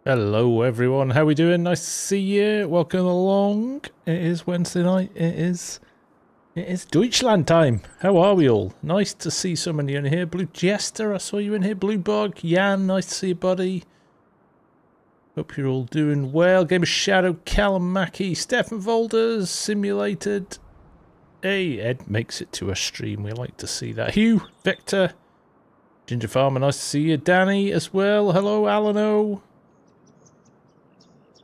Hello everyone, how we doing? Nice to see you. Welcome along. It is Wednesday night. It is Deutschland time. How are we all? Nice to see so many in here. Blue Jester, I saw you in here. Blue Bug, Jan, nice to see you, buddy. Hope you're all doing well. Game of Shadow, Callum Mackey, Stefan Volders, Simulated. Hey, Ed makes it to a stream. We like to see that. Hugh, Victor, Ginger Farmer, nice to see you. Danny as well. Hello, Alano.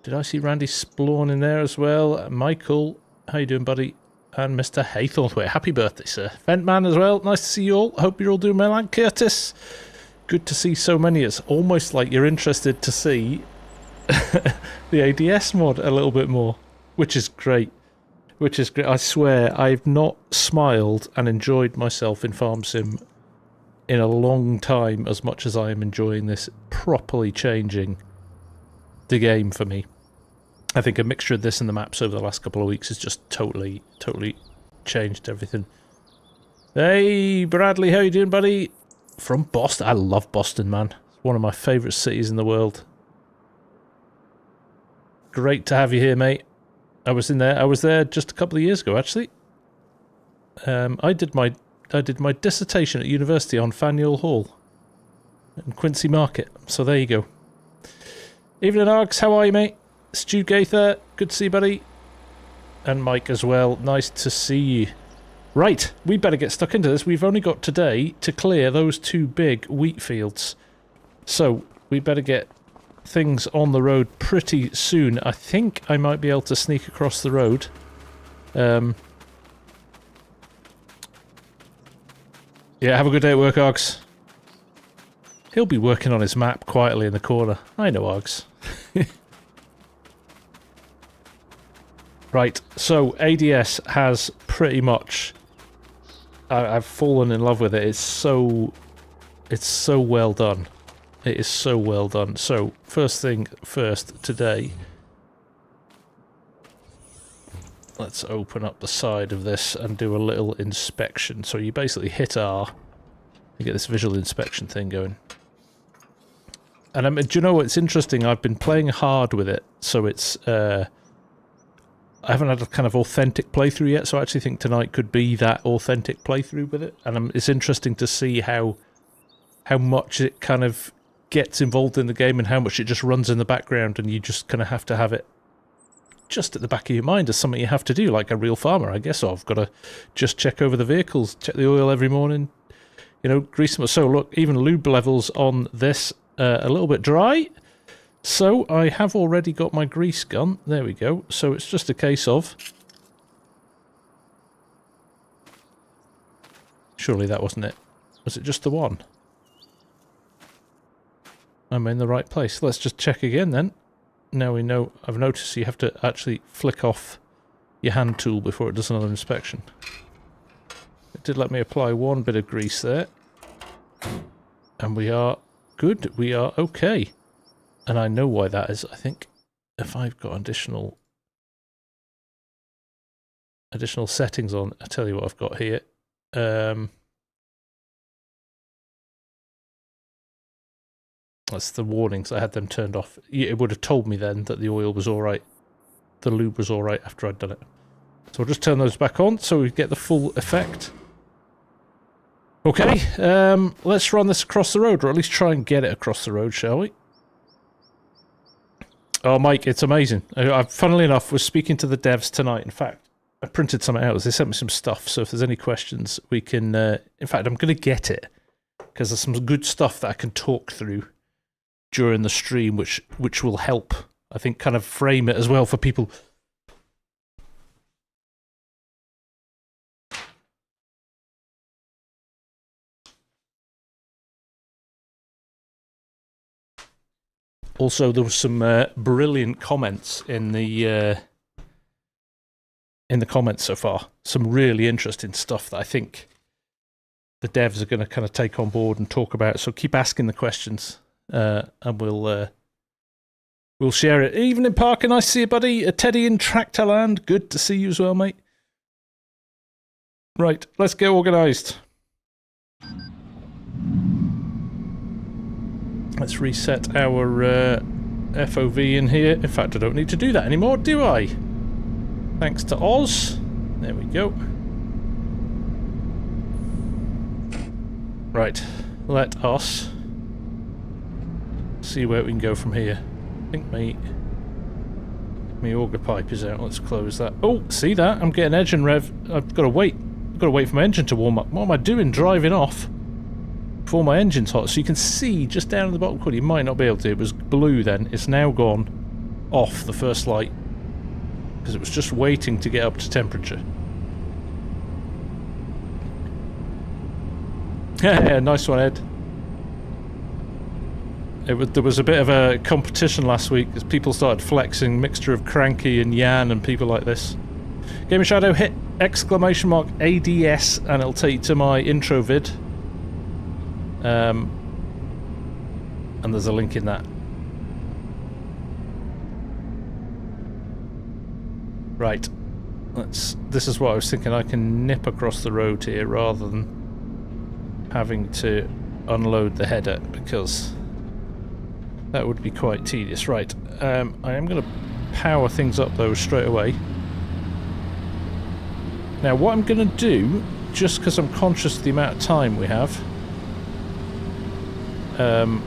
Did I see Randy Splawn in there as well? Michael, how you doing, buddy? And Mr. Haythornthwaite, happy birthday, sir. Ventman as well, nice to see you all. Hope you're all doing well. And Curtis, good to see so many. It's almost like you're interested to see the ADS mod a little bit more, which is great. Which is great. I swear, I've not smiled and enjoyed myself in FarmSim in a long time as much as I am enjoying this properly changing the game for me. I think a mixture of this and the maps over the last couple of weeks has just totally changed everything. Hey Bradley, how you doing, buddy? From Boston. I love Boston, man. It's one of my favourite cities in the world. Great to have you here, mate. I was there just a couple of years ago, actually. I did my dissertation at university on Faneuil Hall and Quincy Market. So there you go. Evening, Args. How are you, mate? Stu Gaither. Good to see you, buddy. And Mike as well. Nice to see you. Right, we better get stuck into this. We've only got today to clear those two big wheat fields. So, we better get things on the road pretty soon. I think I might be able to sneak across the road. Yeah, have a good day at work, Args. He'll be working on his map quietly in the corner. I know, Args. Right, so ADS has pretty much... I've fallen in love with it. It's so well done. It is so well done. So, first thing first today. Let's open up the side of this and do a little inspection. So you basically hit R. You get this visual inspection thing going. And do you know what's interesting? I've been playing hard with it, so it's... I haven't had a kind of authentic playthrough yet, so I actually think tonight could be that authentic playthrough with it. And it's interesting to see how much it kind of gets involved in the game and how much it just runs in the background, and you just kind of have to have it just at the back of your mind as something you have to do, like a real farmer, I guess. So I've got to just check over the vehicles, check the oil every morning, you know, grease them. So look, even lube levels on this a little bit dry. So I have already got my grease gun. There we go. So it's just a case of... Surely that wasn't it. Was it just the one? I'm in the right place. Let's just check again then. Now we know. I've noticed you have to actually flick off your hand tool before it does another inspection. It did let me apply one bit of grease there. And we are good. We are okay. And I know why that is. I think if I've got additional settings on, I'll tell you what I've got here. That's the warnings. I had them turned off. It would have told me then that the oil was alright. The lube was alright after I'd done it. So we'll just turn those back on so we get the full effect. Okay, let's run this across the road, or at least try and get it across the road, shall we? Oh, Mike, it's amazing. Funnily enough, was speaking to the devs tonight. In fact, I printed something out. They sent me some stuff, so if there's any questions, we can... in fact, I'm going to get it, because there's some good stuff that I can talk through during the stream, which will help, I think, kind of frame it as well for people. Also, there was some brilliant comments in the comments so far. Some really interesting stuff that I think the devs are going to kind of take on board and talk about. So keep asking the questions, and we'll share it. Evening, Parker. Nice to see you, buddy. Teddy in Tractorland. Good to see you as well, mate. Right, let's get organised. Let's reset our FOV in here. In fact, I don't need to do that anymore, do I? Thanks to Oz. There we go. Right, let us see where we can go from here. I think my auger pipe is out. Let's close that. Oh, see that? I'm getting engine rev. I've got to wait. I've got to wait for my engine to warm up. What am I doing driving off before my engine's hot? So you can see just down in the bottom corner. You might not be able to. It was blue then. It's now gone off, the first light, because it was just waiting to get up to temperature. Yeah, nice one, Ed. There was a bit of a competition last week as people started flexing, mixture of Cranky and Yan and people like this. Game of Shadow, hit exclamation mark ADS and it'll take you to my intro vid. And there's a link in that. Right. This is what I was thinking. I can nip across the road here rather than having to unload the header, because that would be quite tedious. Right, I am going to power things up though straight away. Now what I'm going to do, just because I'm conscious of the amount of time we have, I'm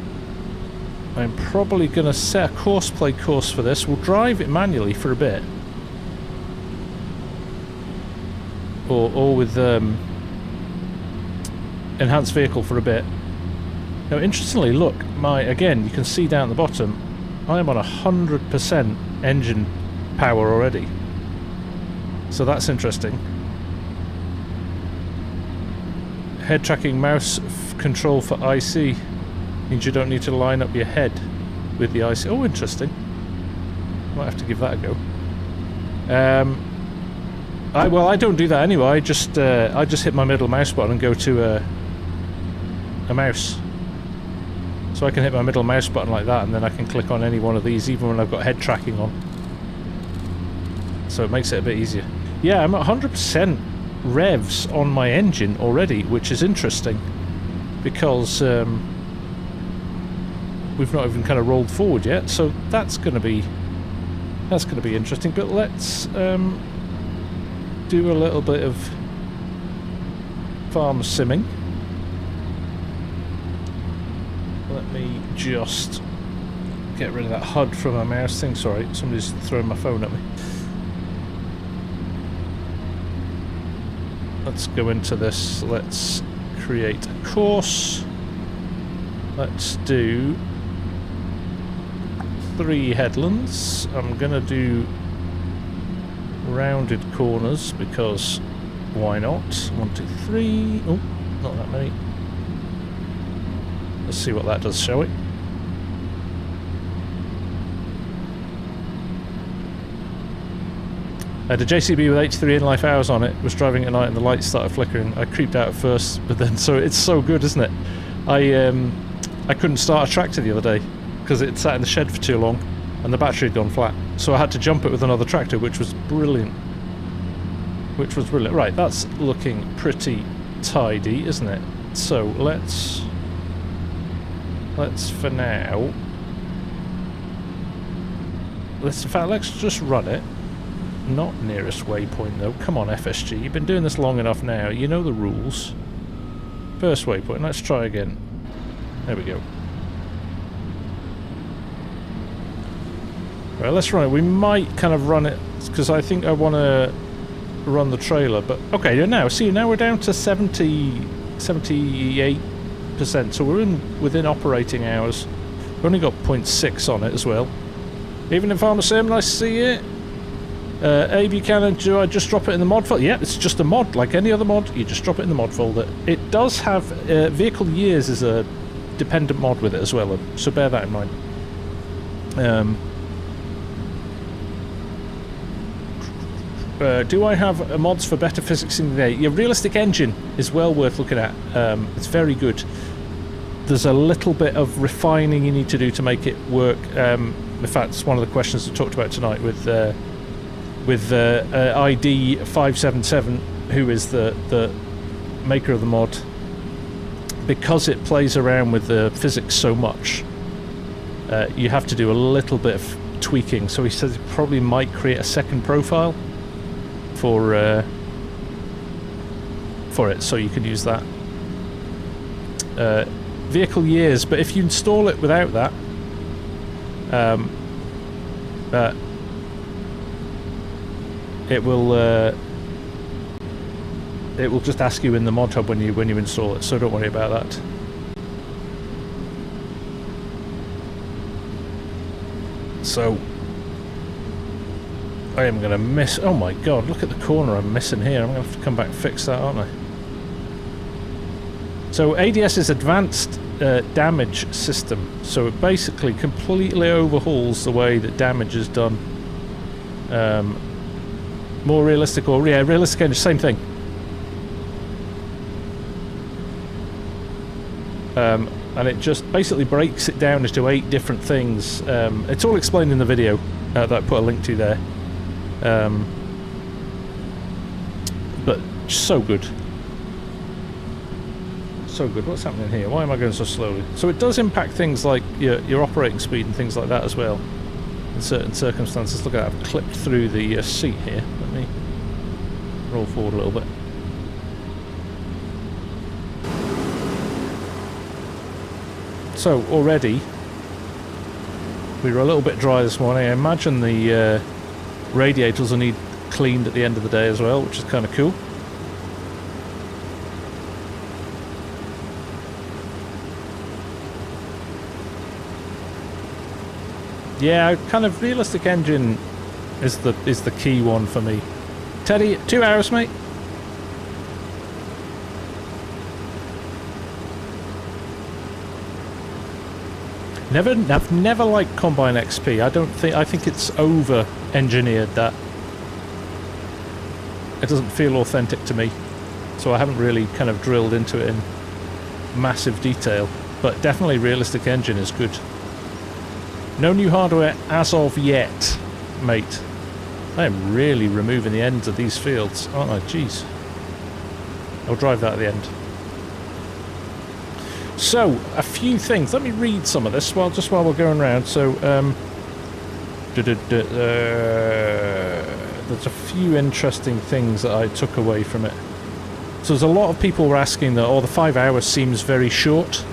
probably going to set a play course for this. We'll drive it manually for a bit, or with enhanced vehicle for a bit. Now interestingly, look, again, you can see down the bottom, I am on 100% engine power already. So that's interesting. Head tracking mouse control for IC means you don't need to line up your head with the IC. Oh, interesting. Might have to give that a go. Well, I don't do that anyway. I just hit my middle mouse button and go to a mouse. So I can hit my middle mouse button like that, and then I can click on any one of these even when I've got head tracking on. So it makes it a bit easier. Yeah, I'm at 100% revs on my engine already, which is interesting, because we've not even kind of rolled forward yet. So that's going to be interesting. But let's do a little bit of farm simming. Let me just get rid of that HUD from my mouse thing. Sorry, somebody's throwing my phone at me. Let's go into this. Let's create a course. Let's do 3 headlands. I'm gonna do rounded corners because why not? 1, 2, 3. Oh, not that many. Let's see what that does, shall we? I had a JCB with 83 in-life hours on it, was driving at night and the lights started flickering. I creeped out at first, but then, so it's so good, isn't it? I couldn't start a tractor the other day because it sat in the shed for too long and the battery had gone flat. So I had to jump it with another tractor, which was brilliant. Right, that's looking pretty tidy, isn't it? So let's for now, let's just run it. Not nearest waypoint though. Come on, FSG, you've been doing this long enough now. You know the rules. First waypoint. Let's try again. There we go. Right, let's run it. We might kind of run it because I think I want to run the trailer. But okay, now we're down to 78%. So we're within operating hours. We've only got 0.6 on it as well. Even in FarmSim, nice to see it. AV Cannon, do I just drop it in the mod folder? Yeah, it's just a mod, like any other mod. You just drop it in the mod folder. It does have vehicle years as a dependent mod with it as well, so bear that in mind. Do I have mods for better physics in the day? Your realistic engine is well worth looking at. It's very good. There's a little bit of refining you need to do to make it work. In fact, it's one of the questions we talked about tonight with ID 577, who is the maker of the mod. Because it plays around with the physics so much, you have to do a little bit of tweaking. So he says he probably might create a second profile for it, so you can use that. Vehicle years, but if you install it without that, it will just ask you in the mod hub when you install it, so don't worry about that. So I am going to miss... Oh my god, look at the corner I'm missing here. I'm going to have to come back and fix that, aren't I? So ADS is advanced damage system. So it basically completely overhauls the way that damage is done. More realistic, or yeah, realistic engine, same thing. And it just basically breaks it down into 8 different things. It's all explained in the video that I put a link to there. But so good. So good. What's happening here? Why am I going so slowly? So it does impact things like your operating speed and things like that as well, in certain circumstances. Look at that, I've clipped through the seat here. Let me roll forward a little bit. So already we were a little bit dry this morning. I imagine the radiators will need cleaned at the end of the day as well, which is kind of cool. Yeah, kind of realistic engine is the key one for me. Teddy, 2 hours, mate. I've never liked Combine XP. I think it's over-engineered, that. It doesn't feel authentic to me. So I haven't really kind of drilled into it in massive detail. But definitely realistic engine is good. No new hardware as of yet, mate. I am really removing the ends of these fields, aren't I? Jeez. I'll drive that at the end. So, a few things. Let me read some of this while we're going around. So, there's a few interesting things that I took away from it. So there's a lot of people were asking that, oh, the 5 hours seems very short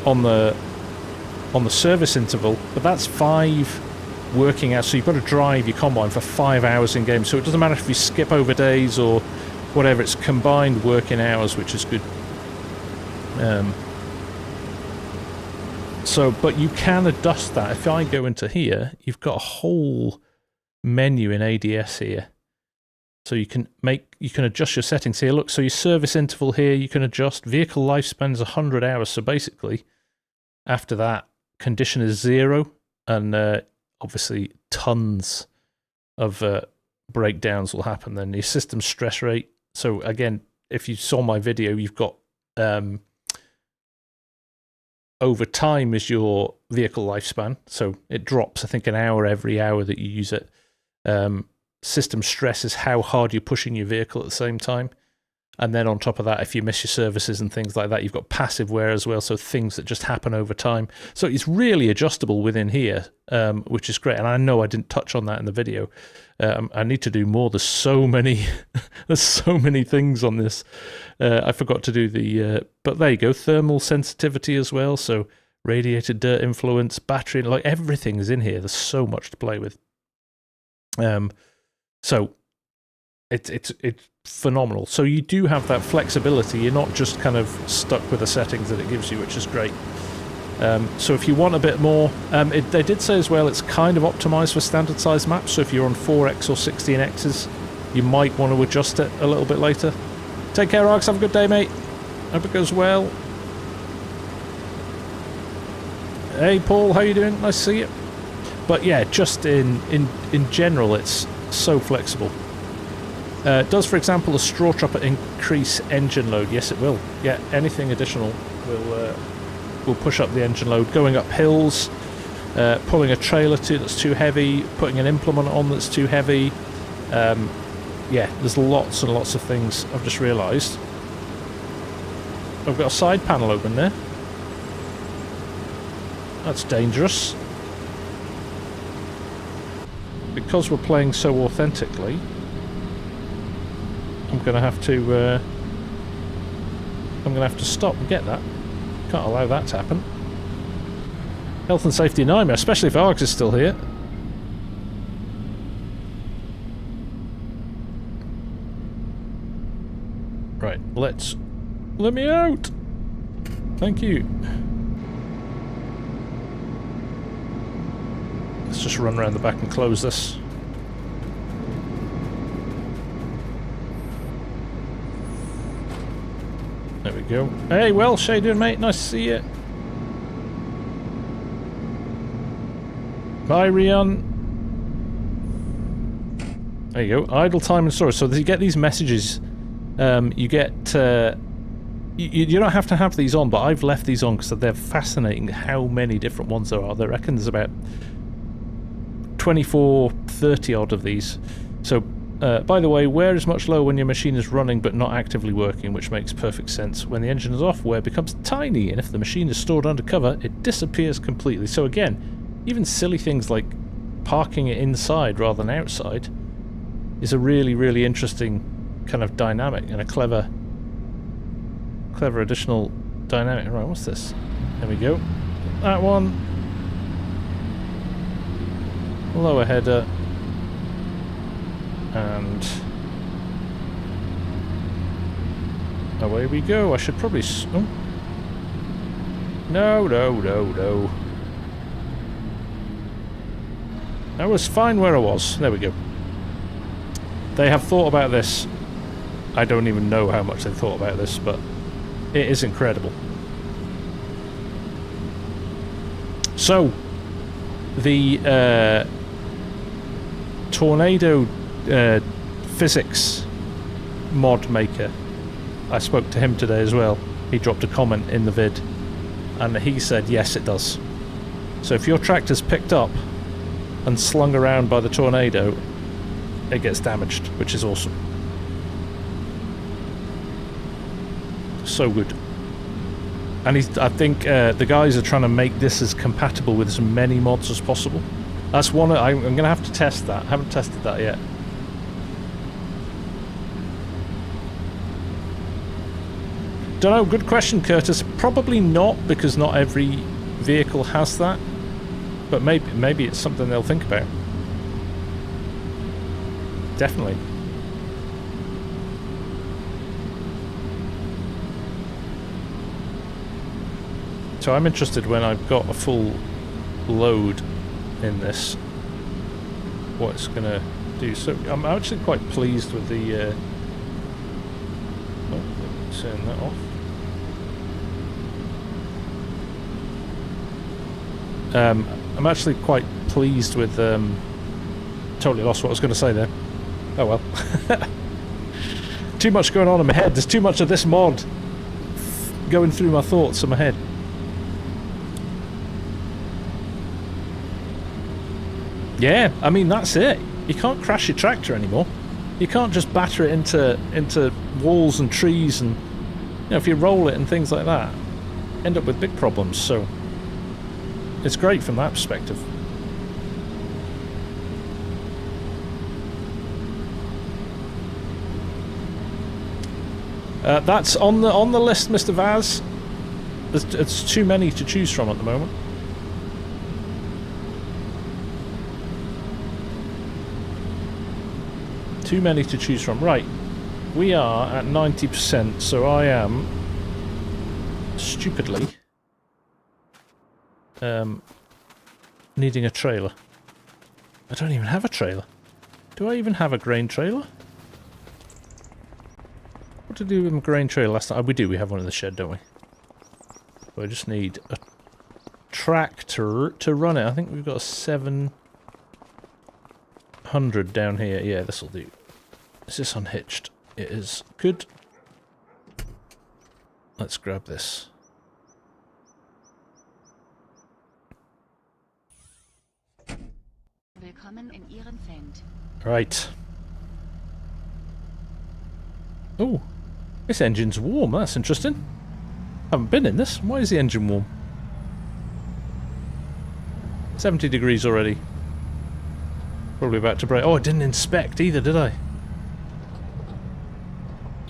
on the service interval, but that's 5 working hours. So you've got to drive your combine for 5 hours in game. So it doesn't matter if you skip over days or whatever, it's combined working hours, which is good. So, but you can adjust that. If I go into here, you've got a whole menu in ADS here. So you can adjust your settings here. Look, so your service interval here, you can adjust. Vehicle lifespan is 100 hours. So basically, after that, condition is 0, and obviously tons of breakdowns will happen. Then your system stress rate. So again, if you saw my video, you've got over time is your vehicle lifespan. So it drops, I think, an hour every hour that you use it. System stress is how hard you're pushing your vehicle at the same time. And then on top of that, if you miss your services and things like that, you've got passive wear as well, so things that just happen over time. So it's really adjustable within here, which is great. And I know I didn't touch on that in the video. I need to do more. There's so many, there's so many things on this. I forgot to do the, but there you go, thermal sensitivity as well. So radiator dirt influence, battery, like everything is in here. There's so much to play with. So it's phenomenal. So you do have that flexibility. You're not just kind of stuck with the settings that it gives you, which is great. So if you want a bit more, they did say as well it's kind of optimized for standard size maps. So if you're on 4x or 16x's, you might want to adjust it a little bit later. Take care, Arx. Have a good day, mate. Hope it goes well. Hey, Paul. How you doing? Nice to see you. But yeah, just in general, it's so flexible. Does, for example, a straw chopper increase engine load? Yes, it will. Yeah, anything additional will push up the engine load. Going up hills, pulling a trailer that's too heavy, putting an implement on that's too heavy. Yeah, there's lots and lots of things. I've just realised I've got a side panel open there. That's dangerous. Because we're playing so authentically, I'm gonna have to stop and get that. Can't allow that to happen. Health and safety nightmare, especially if Arx is still here. Right, let me out! Thank you. Let's just run around the back and close this. There we go. Hey, Welsh, how you doing, mate? Nice to see you. Bye, Rian. There you go. Idle time and storage. So you get these messages. You get... you don't have to have these on, but I've left these on because they're fascinating how many different ones there are. They reckon there's about 24, 30 odd of these. So, by the way, wear is much lower when your machine is running but not actively working, which makes perfect sense. When the engine is off, wear becomes tiny, and if the machine is stored under cover, it disappears completely. So again, even silly things like parking it inside rather than outside is a really, really interesting kind of dynamic and a clever additional dynamic. Right, what's this? There we go. That one. Lower header. And away we go. I should probably... oh. No. I was fine where I was. There we go. They have thought about this. I don't even know how much they thought about this, but it is incredible. So, the Tornado physics mod maker, I spoke to him today as well. He dropped a comment in the vid, and he said yes, it does. So if your tractor's picked up and slung around by the tornado, it gets damaged, which is awesome. So good. And I think the guys are trying to make this as compatible with as many mods as possible. That's one. I'm going to have to test that. I haven't tested that yet. Don't know. Good question, Curtis. Probably not, because not every vehicle has that. But maybe it's something they'll think about. Definitely. So I'm interested when I've got a full load in this, what it's going to do. So I'm actually quite pleased with the... oh, turn that off. I'm actually quite pleased with... totally lost what I was going to say there. Oh well. Too much going on in my head. There's too much of this mod going through my thoughts in my head. Yeah, I mean, that's it. You can't crash your tractor anymore. You can't just batter it into walls and trees, and you know, if you roll it and things like that, end up with big problems. So it's great from that perspective. That's on the list, Mr. Vaz. It's too many to choose from at the moment. Too many to choose from. Right, we are at 90%, so I am stupidly needing a trailer. I don't even have a trailer. Do I even have a grain trailer? What did I do with my grain trailer last time? Oh, we do. We have one in the shed, don't we? So I just need a tractor to run it. I think we've got a 700 down here. Yeah, this will do. Is this unhitched? It is. Good. Let's grab this. Willkommen in Ihrem Feld. Right. Oh, this engine's warm. That's interesting. Haven't been in this. Why is the engine warm? 70 degrees already. Probably about to break. Oh, I didn't inspect either, did I?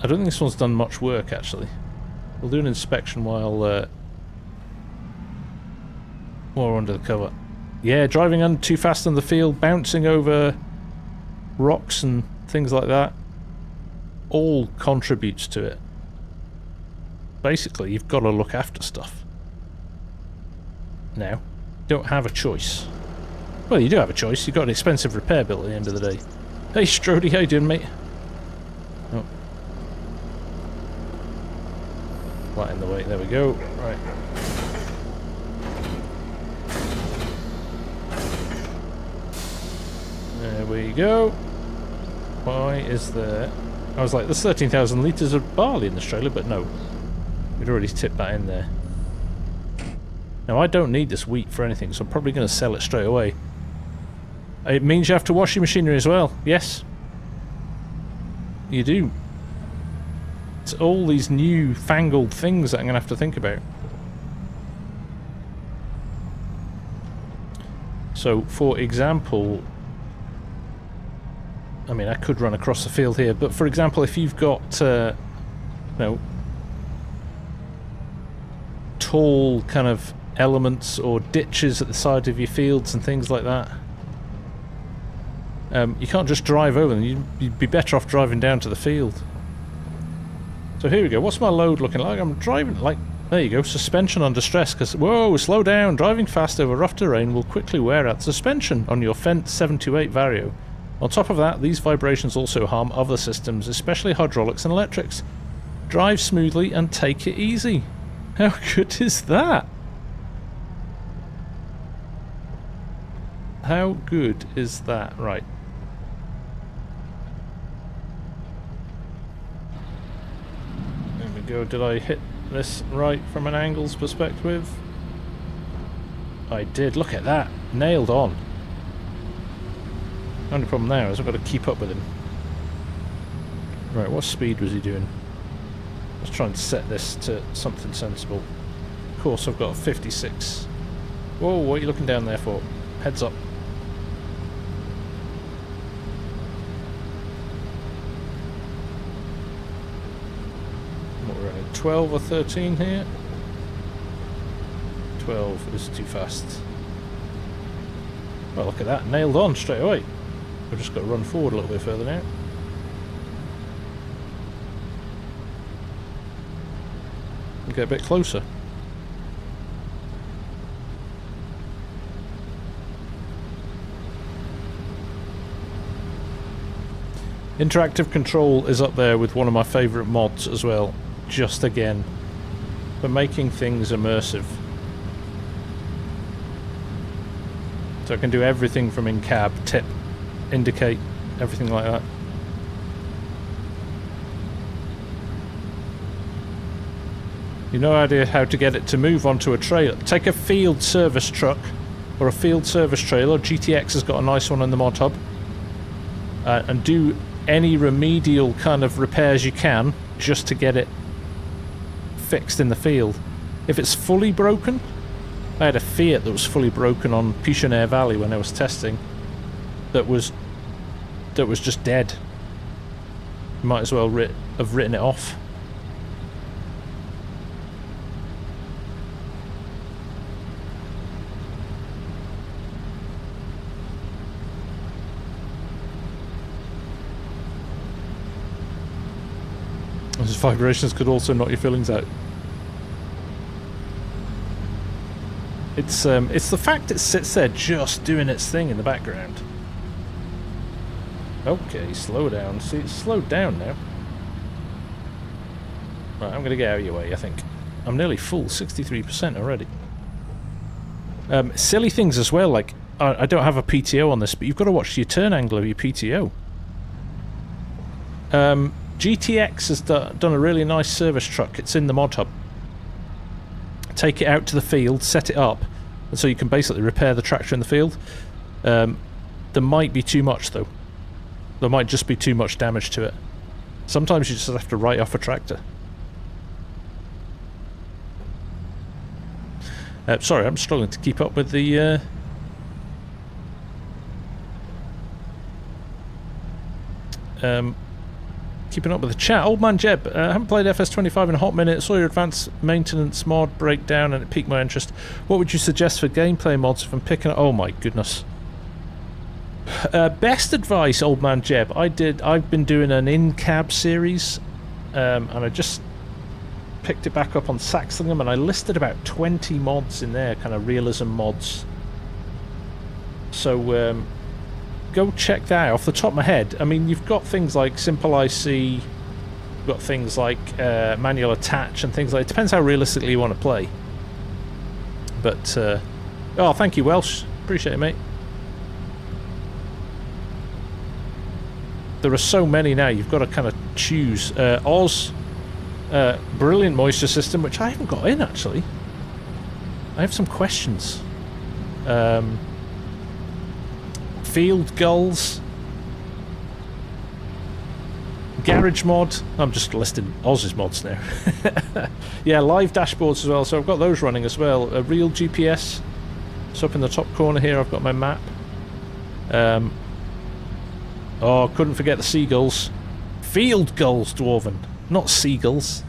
I don't think this one's done much work, actually. We'll do an inspection while we're under the cover. Yeah, driving too fast on the field, bouncing over rocks and things like that, all contributes to it. Basically, you've got to look after stuff. Now, you don't have a choice. Well, you do have a choice. You've got an expensive repair bill at the end of the day. Hey, Strody, how you doing, mate? Oh. Flat in the way. There we go. Right. There we go. Why is there... I was like, there's 13,000 litres of barley in this trailer, but no. We'd already tipped that in there. Now, I don't need this wheat for anything, so I'm probably going to sell it straight away. It means you have to wash your machinery as well. Yes. You do. It's all these new fangled things that I'm going to have to think about. So, for example... I mean, I could run across the field here, but for example, if you've got, you know, tall kind of elements or ditches at the side of your fields and things like that, you can't just drive over them. You'd be better off driving down to the field. So here we go. What's my load looking like? I'm driving like... There you go. Suspension under stress. Because, whoa, slow down. Driving fast over rough terrain will quickly wear out suspension on your Fendt 728 Vario. On top of that, these vibrations also harm other systems, especially hydraulics and electrics. Drive smoothly and take it easy. How good is that? How good is that? Right. There we go. Did I hit this right from an angle's perspective? I did. Look at that. Nailed on. The only problem now is I've got to keep up with him. Right, what speed was he doing? Let's try and set this to something sensible. Of course, I've got a 56. Whoa, what are you looking down there for? Heads up. What we're running? 12 or 13 here? 12 is too fast. Well, look at that. Nailed on straight away. We've just got to run forward a little bit further now. And get a bit closer. Interactive control is up there with one of my favourite mods as well. Just again, for making things immersive. So I can do everything from in-cab, tip, indicate, everything like that. You've no idea how to get it to move onto a trailer. Take a field service truck or a field service trailer. GTX has got a nice one in the mod hub. And do any remedial kind of repairs you can just to get it fixed in the field. If it's fully broken, I had a Fiat that was fully broken on Pichonaire Valley when I was testing. That was just dead. You might as well have written it off. Those vibrations could also knock your fillings out. It's the fact it sits there just doing its thing in the background. Okay, slow down. See, it's slowed down now. Right, I'm going to get out of your way, I think. I'm nearly full, 63% already. Silly things as well, like, I don't have a PTO on this, but you've got to watch your turn angle of your PTO. GTX has done a really nice service truck. It's in the mod hub. Take it out to the field, set it up, and so you can basically repair the tractor in the field. There might be too much, though. There might just be too much damage to it. Sometimes you just have to write off a tractor. Sorry, I'm struggling to keep up with the Keeping up with the chat. Old man Jeb, I haven't played FS25 in a hot minute. Saw your advanced maintenance mod breakdown and it piqued my interest. What would you suggest for gameplay mods if I'm picking up? Oh my goodness. Best advice, old man Jeb. I've been doing an in-cab series, and I just picked it back up on Saxlingham, and I listed about 20 mods in there, kind of realism mods. So go check that out. Off the top of my head, I mean, you've got things like Simple IC, you've got things like manual attach and things like. It depends how realistically you want to play. But oh, thank you, Welsh. Appreciate it, mate. There are so many now. You've got to kind of choose. Oz. Brilliant moisture system, which I haven't got in actually. I have some questions. Field gulls. Garage mod. I'm just listing Oz's mods now. Yeah, live dashboards as well. So I've got those running as well. A real GPS. So up in the top corner here, I've got my map. Oh, couldn't forget the seagulls. Field gulls, Dwarven. Not seagulls.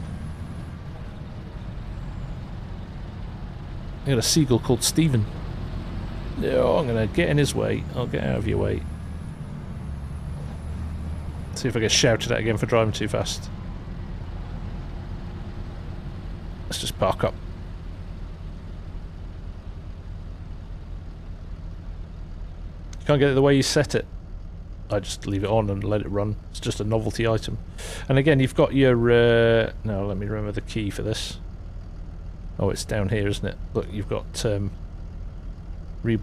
I got a seagull called Stephen. Oh, I'm going to get in his way. I'll get out of your way. See if I get shouted at again for driving too fast. Let's just park up. You can't get it the way you set it. I just leave it on and let it run. It's just a novelty item. And again, you've got your... no, let me remember the key for this. Oh, it's down here, isn't it? Look, you've got real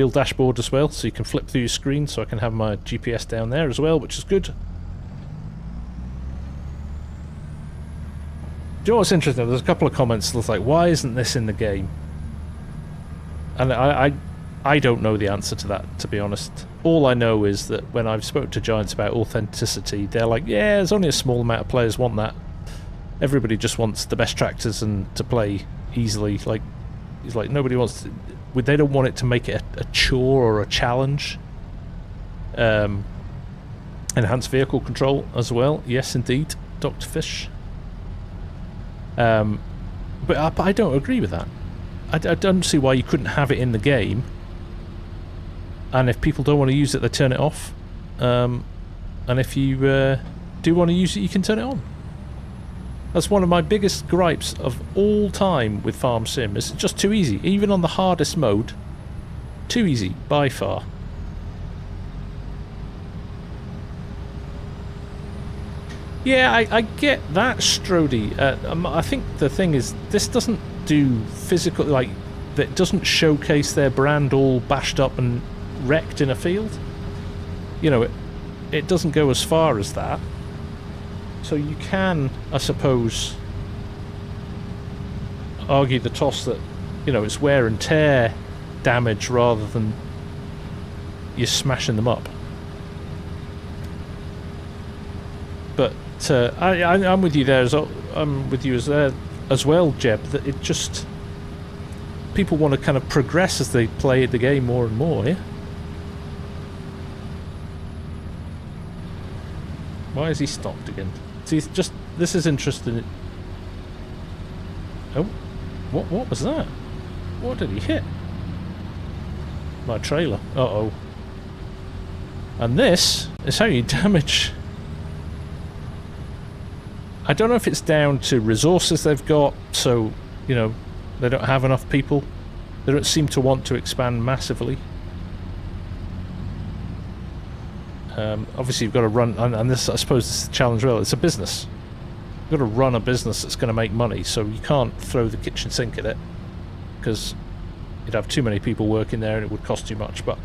dashboard as well, so you can flip through your screen, so I can have my GPS down there as well, which is good. Do you know what's interesting? There's a couple of comments that's like, why isn't this in the game? And I don't know the answer to that, to be honest. All I know is that when I've spoken to Giants about authenticity, they're like, yeah, there's only a small amount of players want that. Everybody just wants the best tractors and to play easily. Like, it's like nobody wants to, they don't want it to make it a chore or a challenge. Enhanced vehicle control as well. Yes, indeed, Dr. Fish. But I don't agree with that. I don't see why you couldn't have it in the game. And if people don't want to use it, they turn it off. And if you do want to use it, you can turn it on. That's one of my biggest gripes of all time with FarmSim. It's just too easy. Even on the hardest mode, too easy, by far. Yeah, I get that, Strody. I think the thing is, this doesn't do physical, like, that doesn't showcase their brand all bashed up and wrecked in a field. You know, it doesn't go as far as that. So you can, I suppose, argue the toss that, you know, it's wear and tear damage rather than you're smashing them up. But I'm with you there. I'm with you as well, Jeb. That it just, people want to kind of progress as they play the game more and more. Yeah. Why is he stopped again? See, just this is interesting. Oh, what was that? What did he hit? My trailer. Uh-oh. And this is how you damage. I don't know if it's down to resources they've got, so, you know, they don't have enough people. They don't seem to want to expand massively. Obviously you've got to run, and this, I suppose this is the challenge. Well, it's a business. You've got to run a business that's going to make money, so you can't throw the kitchen sink at it, because you'd have too many people working there and it would cost too much. But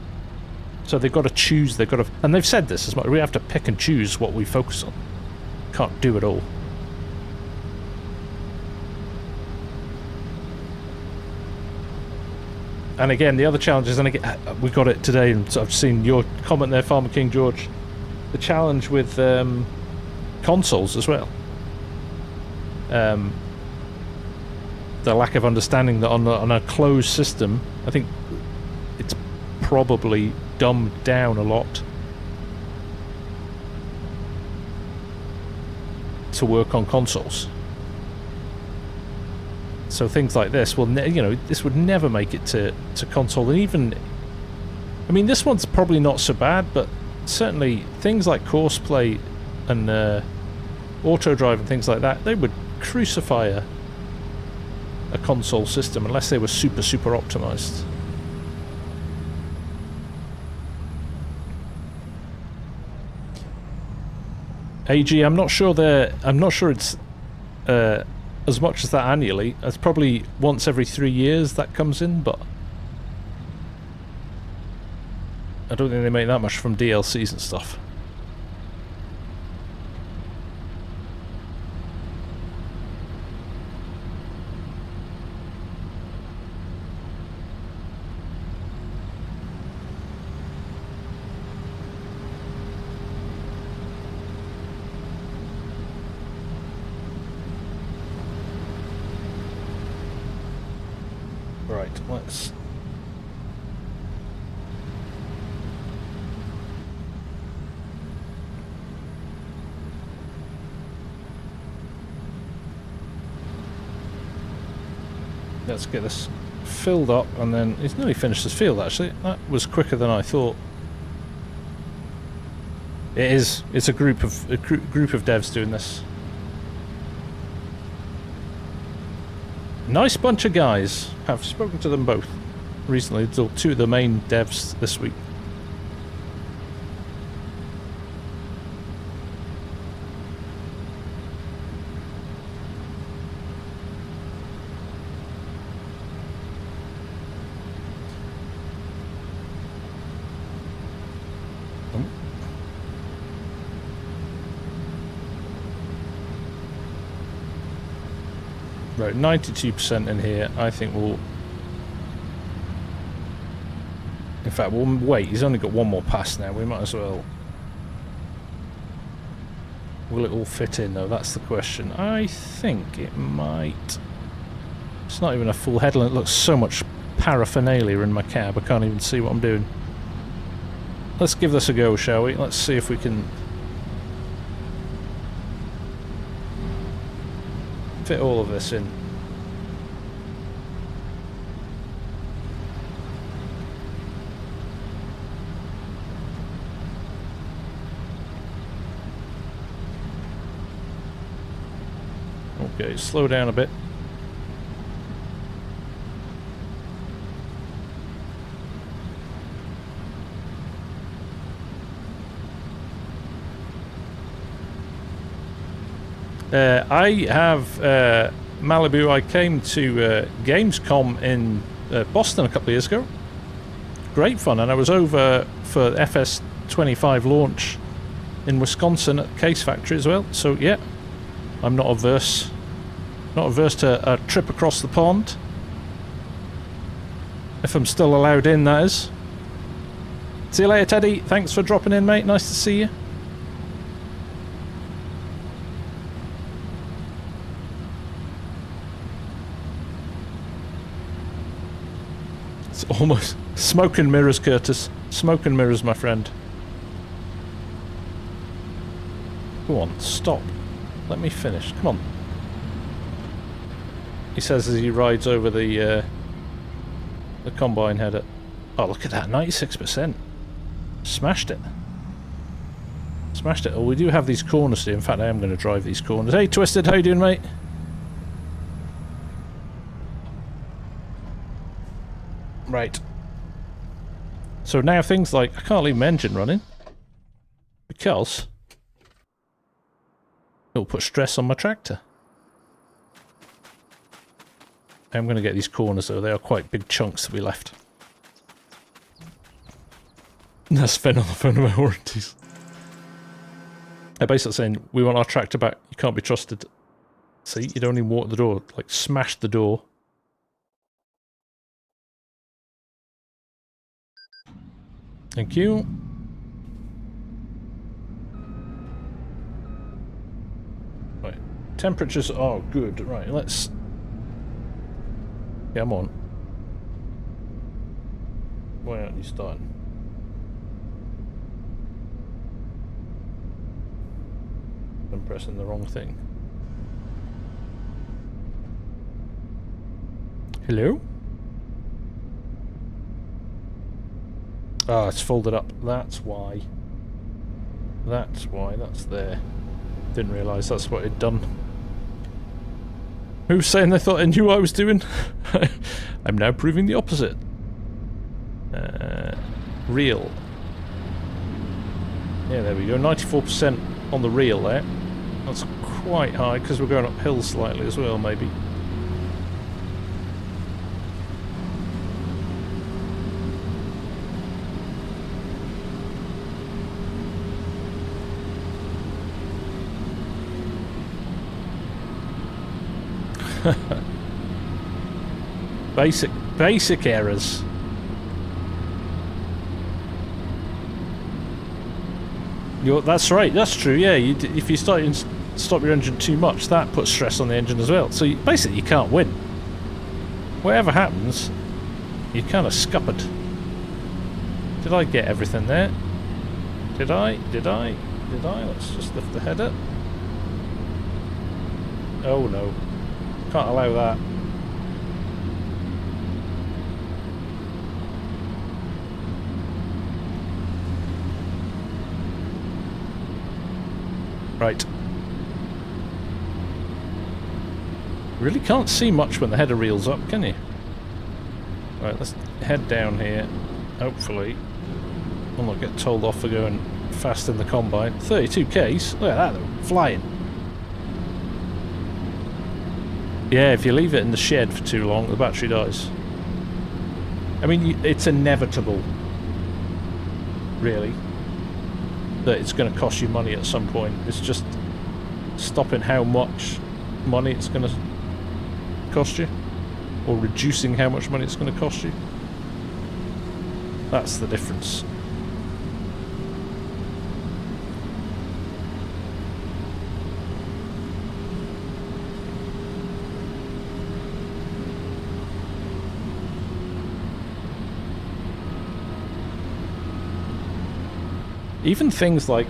so they've got to choose. They've got to, and they've said this as much. We have to pick and choose what we focus on. Can't do it all. And again, the other challenge is, and again, we got it today, and so I've seen your comment there, Farmer King George. The challenge with consoles as well. The lack of understanding that on a closed system, I think it's probably dumbed down a lot. to work on consoles. So things like this will, you know, this would never make it to console. And even, I mean, this one's probably not so bad, but certainly things like Courseplay and Auto Drive and things like that, they would crucify a console system unless they were super optimized. AG, I'm not sure it's as much as that annually. It's probably once every 3 years that comes in, but I don't think they make that much from DLCs and stuff. Right, let's... Let's get this filled up, and then he's nearly finished his field actually. That was quicker than I thought. It is. It's a group of devs doing this. Nice bunch of guys. I've spoken to them both recently. Two of the main devs this week. Right, 92% in here. I think we'll... In fact, we'll wait. He's only got one more pass now. We might as well... Will it all fit in, though? That's the question. I think it might... It's not even a full headland. It looks so much paraphernalia in my cab. I can't even see what I'm doing. Let's give this a go, shall we? Let's see if we can... fit all of this in. Okay, slow down a bit. I have Malibu. I came to Gamescom in Boston a couple of years ago. Great fun, and I was over for FS25 launch in Wisconsin at Case Factory as well. So yeah, I'm not averse to a trip across the pond. If I'm still allowed in, that is. See you later, Teddy. Thanks for dropping in, mate. Nice to see you. Almost smoke and mirrors, Curtis. Smoke and mirrors, my friend. Go on, stop. Let me finish. Come on. He says as he rides over the combine header. Oh, look at that, 96%. Smashed it. Smashed it. Oh, we do have these corners here. In fact, I am going to drive these corners. Hey, Twisted, how you doing, mate? Right. So now things like, I can't leave my engine running because it'll put stress on my tractor. I'm going to get these corners though, they are quite big chunks to be left. That's Fen on the phone about warranties. They're basically saying, we want our tractor back, you can't be trusted. See, you don't even walk the door, like smash the door. Thank you. Right, temperatures are good. Right, let's... Yeah, I'm on. Why aren't you starting? I'm pressing the wrong thing. Hello? Ah, it's folded up. That's why. That's why. That's there. Didn't realise that's what it'd done. Who's saying they thought I knew what I was doing? I'm now proving the opposite. Real. Yeah, there we go. 94% on the reel there. That's quite high because we're going uphill slightly as well, maybe. Basic errors. That's right, that's true, yeah. If you stop your engine too much, that puts stress on the engine as well. So basically you can't win. Whatever happens, you're kind of scuppered. Did I get everything there? Did I? Let's just lift the header. Oh no. Can't allow that. Right. Really can't see much when the header reels up, can you? Right, let's head down here. Hopefully I'll not get told off for going fast in the combine. 32 Ks? Look at that though, flying. Yeah, if you leave it in the shed for too long, the battery dies. I mean, it's inevitable, really, that it's going to cost you money at some point. It's just stopping how much money it's going to cost you, or reducing how much money it's going to cost you. That's the difference. Even things like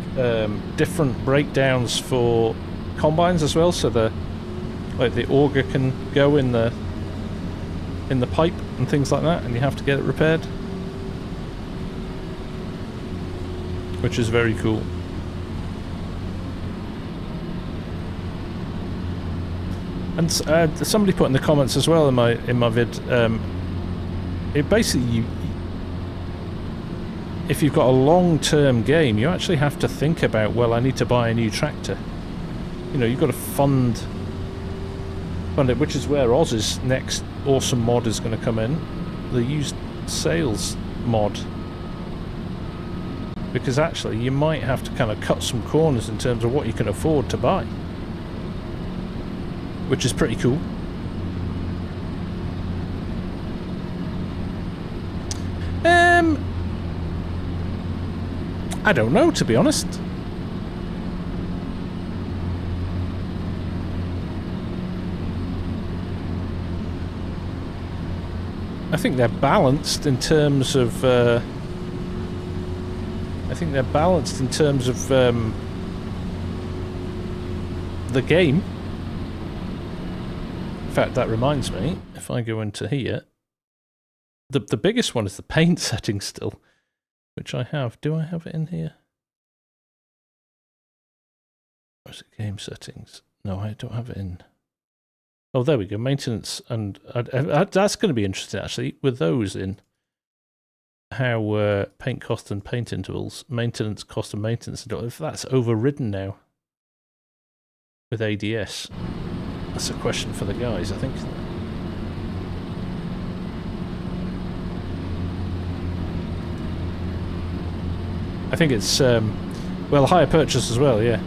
different breakdowns for combines as well, so the auger can go in the pipe and things like that, and you have to get it repaired, which is very cool. And somebody put in the comments as well in my vid, it basically if you've got a long-term game, you actually have to think about, well, I need to buy a new tractor. You know, you've got to fund it, which is where Oz's next awesome mod is going to come in, the used sales mod. Because actually, you might have to kind of cut some corners in terms of what you can afford to buy, which is pretty cool. I don't know, to be honest. I think they're balanced in terms of. The game. In fact, that reminds me. If I go into here, the biggest one is the paint setting still. Which I have. Do I have it in here? Or is it game settings? No, I don't have it in. Oh, there we go. Maintenance. And that's going to be interesting, actually, with those in. How paint cost and paint intervals, maintenance cost and maintenance intervals, if that's overridden now with ADS. That's a question for the guys, I think. I think it's, well, higher purchase as well, yeah.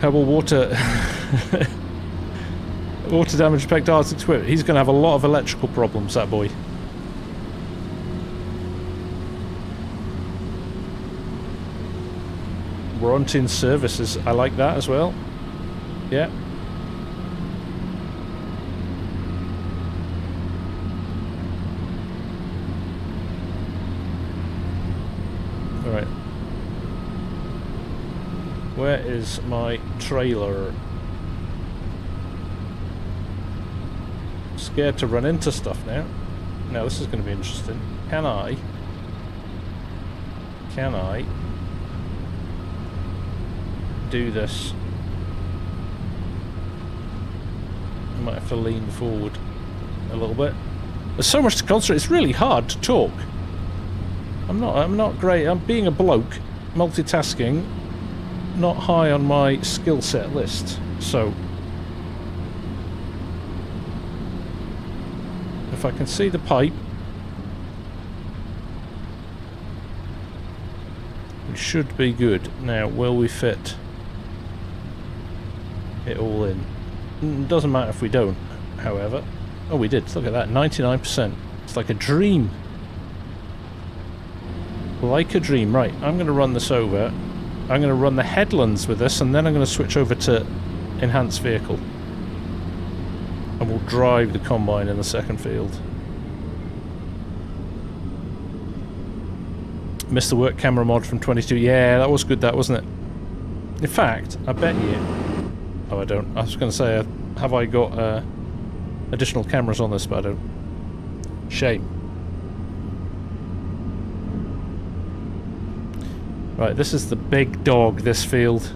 How will water damage affect Arctic's equipment? He's going to have a lot of electrical problems, that boy. Warranty and services, I like that as well. Yeah. Alright. Where is my trailer? Scared to run into stuff now. Now this is going to be interesting. Can I do this? I might have to lean forward a little bit. There's so much to concentrate. It's really hard to talk. I'm not great. I'm being a bloke, multitasking, not high on my skill set list. So if I can see the pipe, we should be good. Now, will we fit it all in? Doesn't matter if we don't, however. Oh, we did. Look at that, 99%. It's like a dream. Like a dream. Right, I'm going to run this over. I'm going to run the headlands with this, and then I'm going to switch over to enhanced vehicle. And we'll drive the combine in the second field. Missed the work camera mod from 22. Yeah, that was good, that, wasn't it? In fact, I bet you... Oh, I don't. I was going to say, have I got additional cameras on this, but I don't. Shame. Right, this is the big dog, this field.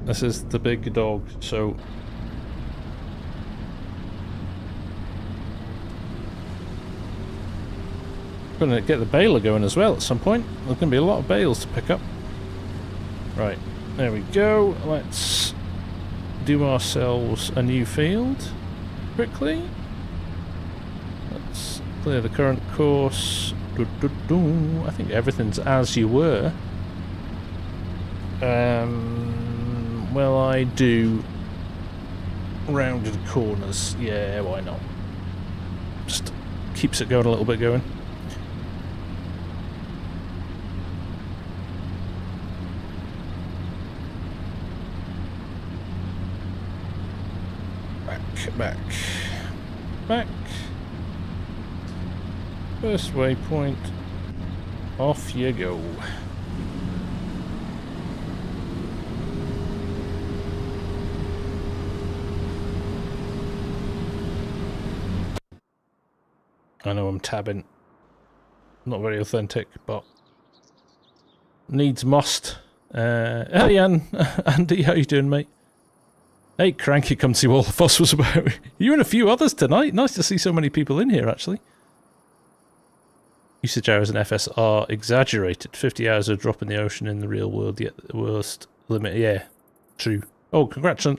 This is the big dog, so... I'm going to get the baler going as well at some point. There's going to be a lot of bales to pick up. Right, there we go. Let's do ourselves a new field quickly. Let's clear the current course. I think everything's as you were. Well, I do rounded corners. Yeah, why not? Just keeps it going a little bit going. Back. First waypoint. Off you go. I know I'm tabbing. Not very authentic, but needs must. Hey, Andy, how you doing, mate? Hey, Cranky, come see what all the fuss was about. You and a few others tonight. Nice to see so many people in here, actually. Usage hours in FS are exaggerated. 50 hours of drop in the ocean in the real world, yet the worst limit. Yeah, true. Oh, congrats on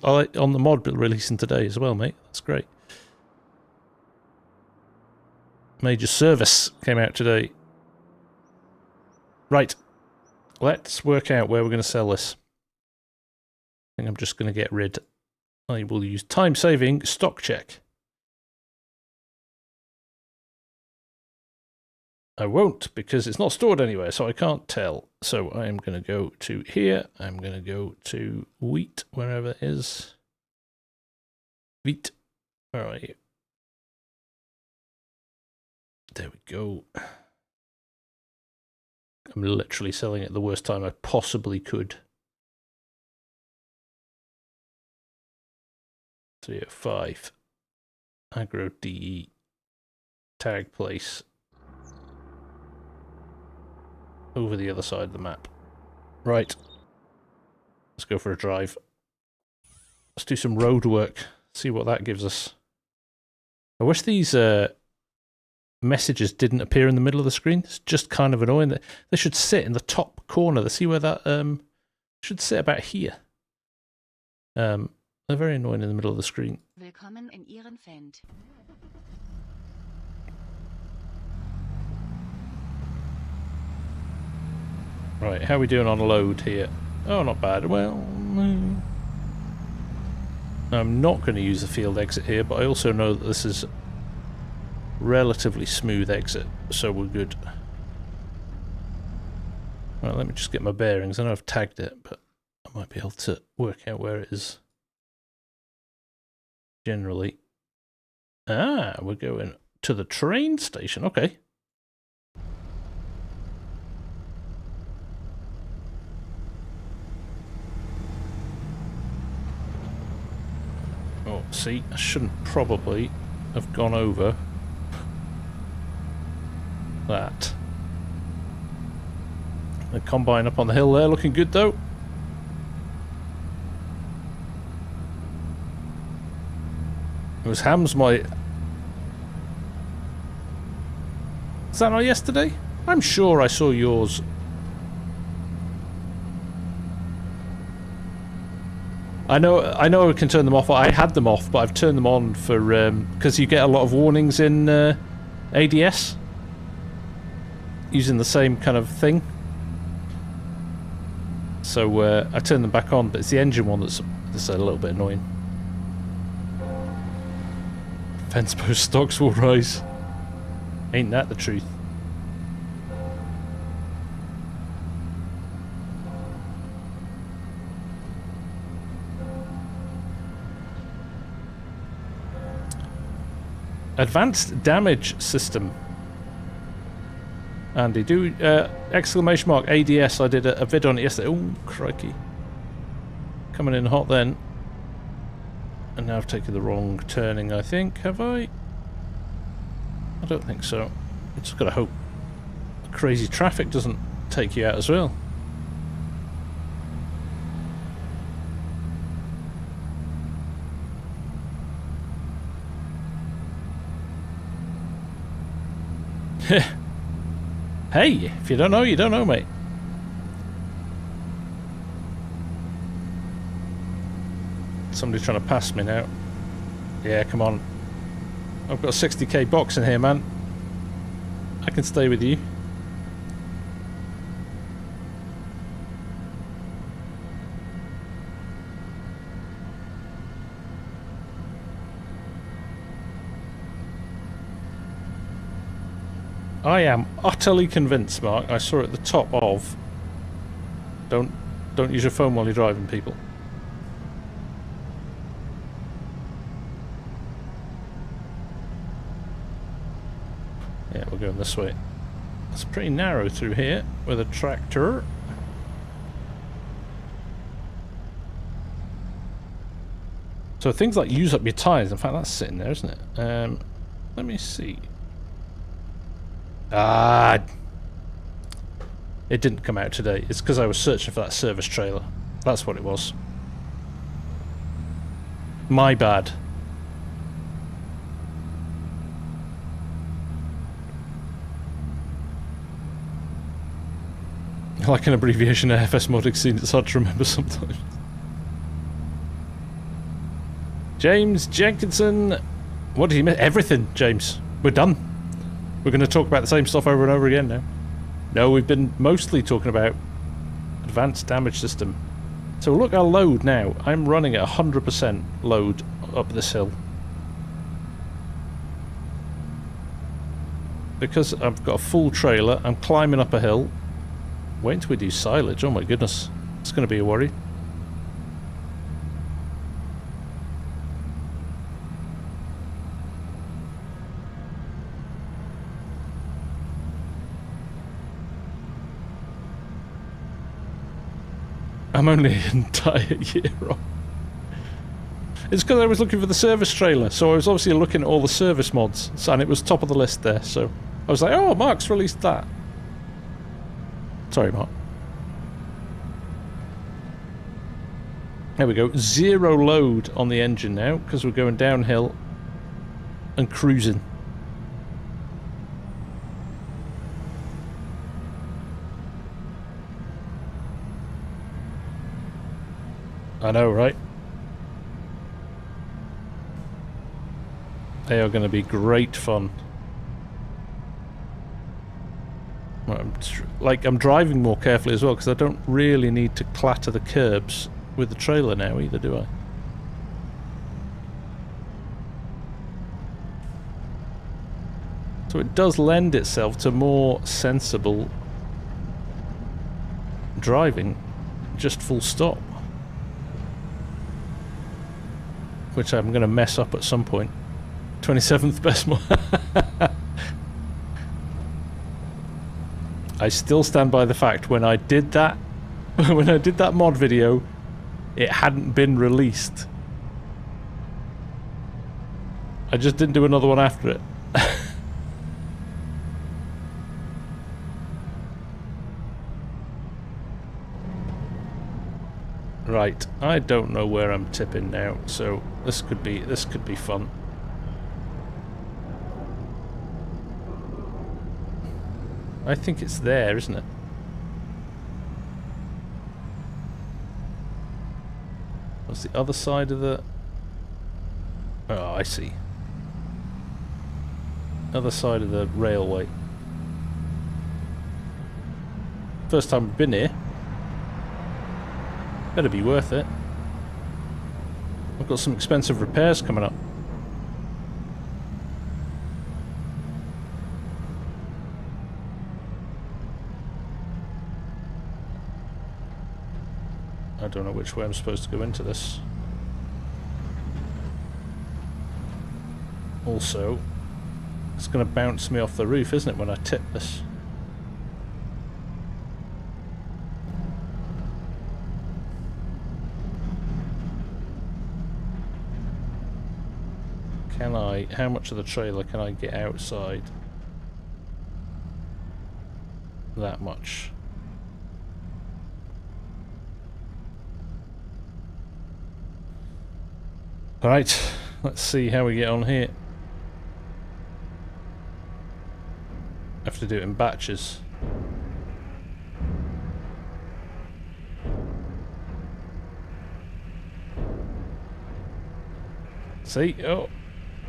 the mod releasing today as well, mate. That's great. Major Service came out today. Right. Let's work out where we're going to sell this. I think I'm just going to get rid. I will use time-saving stock check. I won't, because it's not stored anywhere, so I can't tell. So I am going to go to here. I'm going to go to wheat, wherever it is. Wheat. Where are you? There we go. I'm literally selling it the worst time I possibly could. 305. Agro DE. Tag place. Over the other side of the map. Right. Let's go for a drive. Let's do some road work. See what that gives us. I wish these messages didn't appear in the middle of the screen. It's just kind of annoying. They should sit in the top corner. See where that should sit about here. They're very annoying in the middle of the screen. Willkommen in Ihren Fend. Right, how are we doing on load here? Oh, not bad. Well, I'm not going to use the field exit here, but I also know that this is relatively smooth exit, so we're good. Right, let me just get my bearings. I know I've tagged it, but I might be able to work out where it is. Generally. Ah, we're going to the train station. Okay. See, I shouldn't probably have gone over that. The combine up on the hill there, looking good though. It was Ham's my... Is that not yesterday? I'm sure I saw yours. I know I can turn them off. I had them off, but I've turned them on for because you get a lot of warnings in ADS using the same kind of thing. So I turned them back on, but it's the engine one that's a little bit annoying. Fence post stocks will rise. Ain't that the truth? Advanced damage system. Andy, do exclamation mark ADS. I did a vid on it yesterday. Oh, crikey. Coming in hot then. And now I've taken the wrong turning, I think. Have I? I don't think so. I just gotta hope the crazy traffic doesn't take you out as well. Hey, if you don't know, you don't know, mate. Somebody's trying to pass me now. Yeah, come on. I've got a 60k box in here, man. I can stay with you. I am utterly convinced, Mark. I saw it at the top of. Don't use your phone while you're driving, people. Yeah, we're going this way. It's pretty narrow through here with a tractor. So things like use up your tyres. In fact, that's sitting there, isn't it? Let me see. It didn't come out today. It's because I was searching for that service trailer. That's what it was. My bad. Like an abbreviation of FS modding scene, it's hard to remember sometimes. James Jenkinson. What did he miss? Everything, James. We're done. We're going to talk about the same stuff over and over again now. No, we've been mostly talking about advanced damage system. So look, our load now. I'm running at 100% load up this hill. Because I've got a full trailer, I'm climbing up a hill. Wait until we do silage. Oh my goodness. It's going to be a worry. I'm only an entire year off. It's because I was looking for the service trailer, so I was obviously looking at all the service mods, and it was top of the list there, so I was like, oh, Mark's released that. Sorry, Mark. There we go. Zero load on the engine now, because we're going downhill and cruising. I know, right? They are going to be great fun. I'm driving more carefully as well, because I don't really need to clatter the curbs with the trailer now either, do I? So it does lend itself to more sensible driving, just full stop. Which I'm going to mess up at some point. 27th best mod. I still stand by the fact when I did that mod video, it hadn't been released. I just didn't do another one after it. Right, I don't know where I'm tipping now, so this could be fun. I think it's there, isn't it? What's the other side of the... Oh, I see. Other side of the railway. First time we've been here. Better be worth it. I've got some expensive repairs coming up. I don't know which way I'm supposed to go into this. Also, it's going to bounce me off the roof, isn't it, when I tip this? Can I... How much of the trailer can I get outside? That much. Right, let's see how we get on here. Have to do it in batches. See? Oh,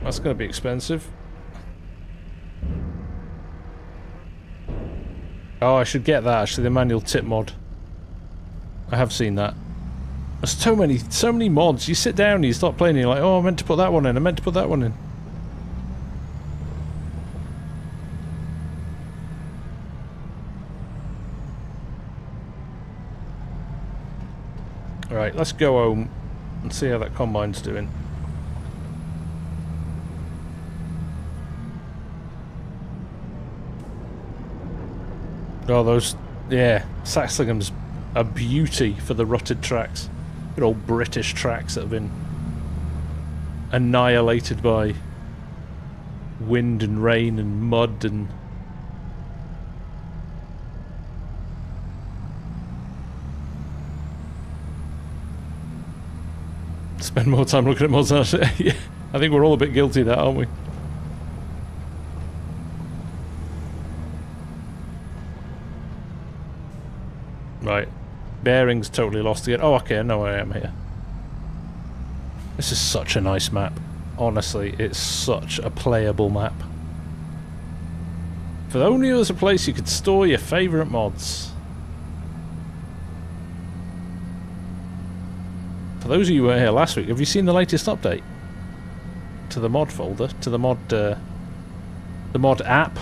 that's going to be expensive. Oh, I should get that actually, the manual tip mod. I have seen that. There's so many mods. You sit down and you start playing and you're like, oh, I meant to put that one in, I meant to put that one in. Alright, let's go home and see how that combine's doing. Oh, those... Yeah, Saxlingham's a beauty for the rutted tracks. Good old British tracks that have been annihilated by wind and rain and mud and... Spend more time looking at mods than yeah, I think we're all a bit guilty of that, aren't we? Right. Bearings totally lost again. Oh, okay, I know where I am here. This is such a nice map. Honestly, it's such a playable map. If only there was a place you could store your favourite mods. For those of you who were here last week, have you seen the latest update to the mod folder, to the mod app?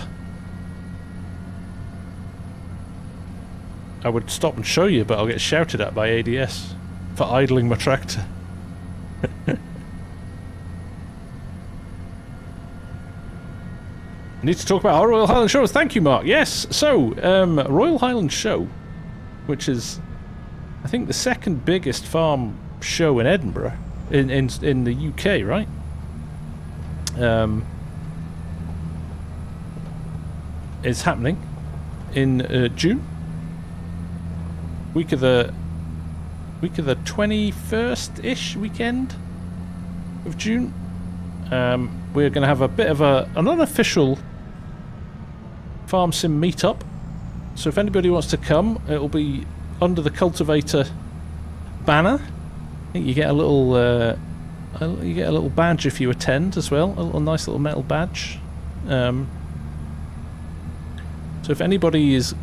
I would stop and show you, but I'll get shouted at by ADS for idling my tractor. I need to talk about our Royal Highland shows. Thank you, Mark. Yes, so Royal Highland Show, which is, I think, the second biggest farm show in Edinburgh, in the UK, right? It's happening in June. Week of the 21st-ish weekend of June. We're going to have a bit of an unofficial FarmSim meetup. So if anybody wants to come, it'll be under the Cultivator banner. I think you get a little badge if you attend as well, a nice little metal badge. So if anybody is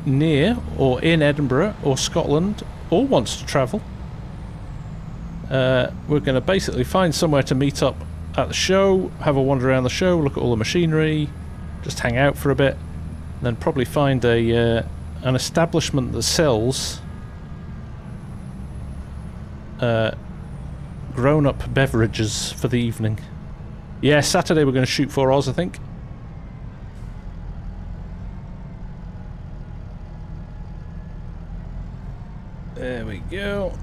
near or in Edinburgh or Scotland or wants to travel, we're going to basically find somewhere to meet up at the show, have a wander around the show, look at all the machinery, just hang out for a bit, and then probably find an establishment that sells grown-up beverages for the evening. Yeah, Saturday we're going to shoot 4 Oz, I think. There we go.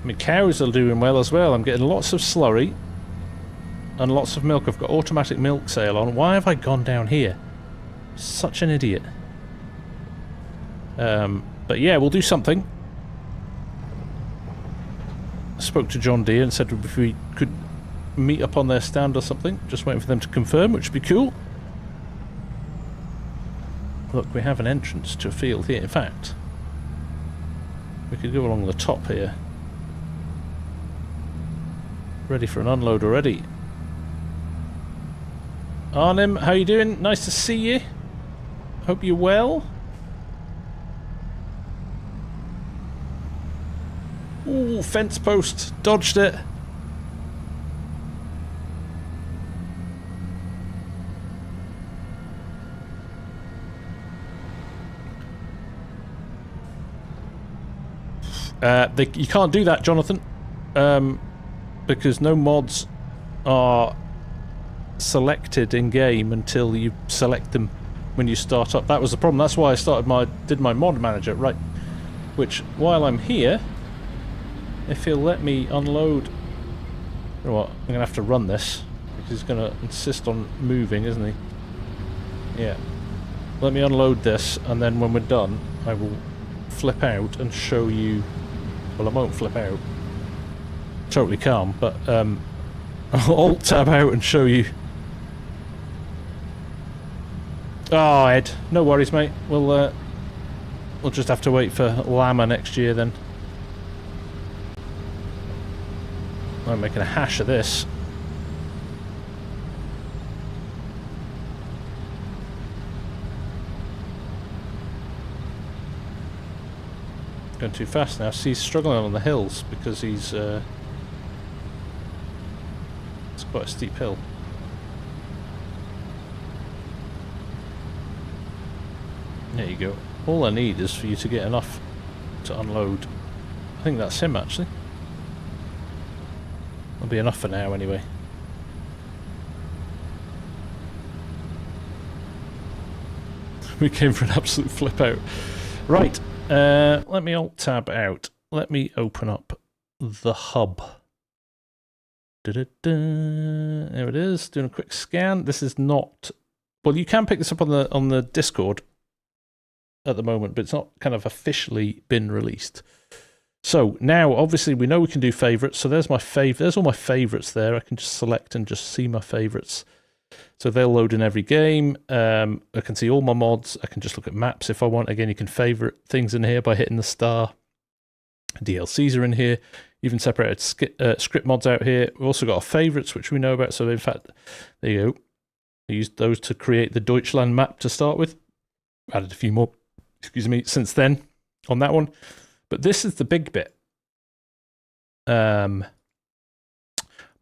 My cows are doing well as well. I'm getting lots of slurry and lots of milk. I've got automatic milk sale on. Why have I gone down here? Such an idiot. But yeah, we'll do something. I spoke to John Deere and said if we could meet up on their stand or something. Just waiting for them to confirm, which would be cool. Look, we have an entrance to a field here. In fact, we could go along the top here. Ready for an unload already. Arnim, how you doing? Nice to see you. Hope you're well. Ooh, fence post. Dodged it. You can't do that, Jonathan, because no mods are selected in game until you select them when you start up. That was the problem. That's why I did my mod manager, right? Which, while I'm here, if he'll let me unload, you know what? I'm gonna have to run this because he's gonna insist on moving, isn't he? Yeah. Let me unload this, and then when we're done, I will flip out and show you. Well, I won't flip out. Totally calm, but I'll alt tab out and show you. Oh, Ed, no worries, mate. We'll just have to wait for Llama next year then. I'm making a hash of this. Going too fast now. See, he's struggling on the hills because he's it's quite a steep hill. There you go. All I need is for you to get enough to unload. I think that's him actually. That'll be enough for now anyway. We came for an absolute flip out. Right. Let me alt tab out. Let me open up the hub. There it is. Doing a quick scan. This is not. Well, you can pick this up on the Discord at the moment, but it's not kind of officially been released. So now, obviously, we know we can do favorites. So there's my there's all my favorites there. I can just select and just see my favorites. So they'll load in every game. I can see all my mods. I can just look at maps if I want. Again, you can favorite things in here by hitting the star. DLCs are in here. Even separated script mods out here. We've also got our favorites, which we know about. So in fact, there you go. I used those to create the Deutschland map to start with. Added a few more, excuse me, since then on that one. But this is the big bit. Mod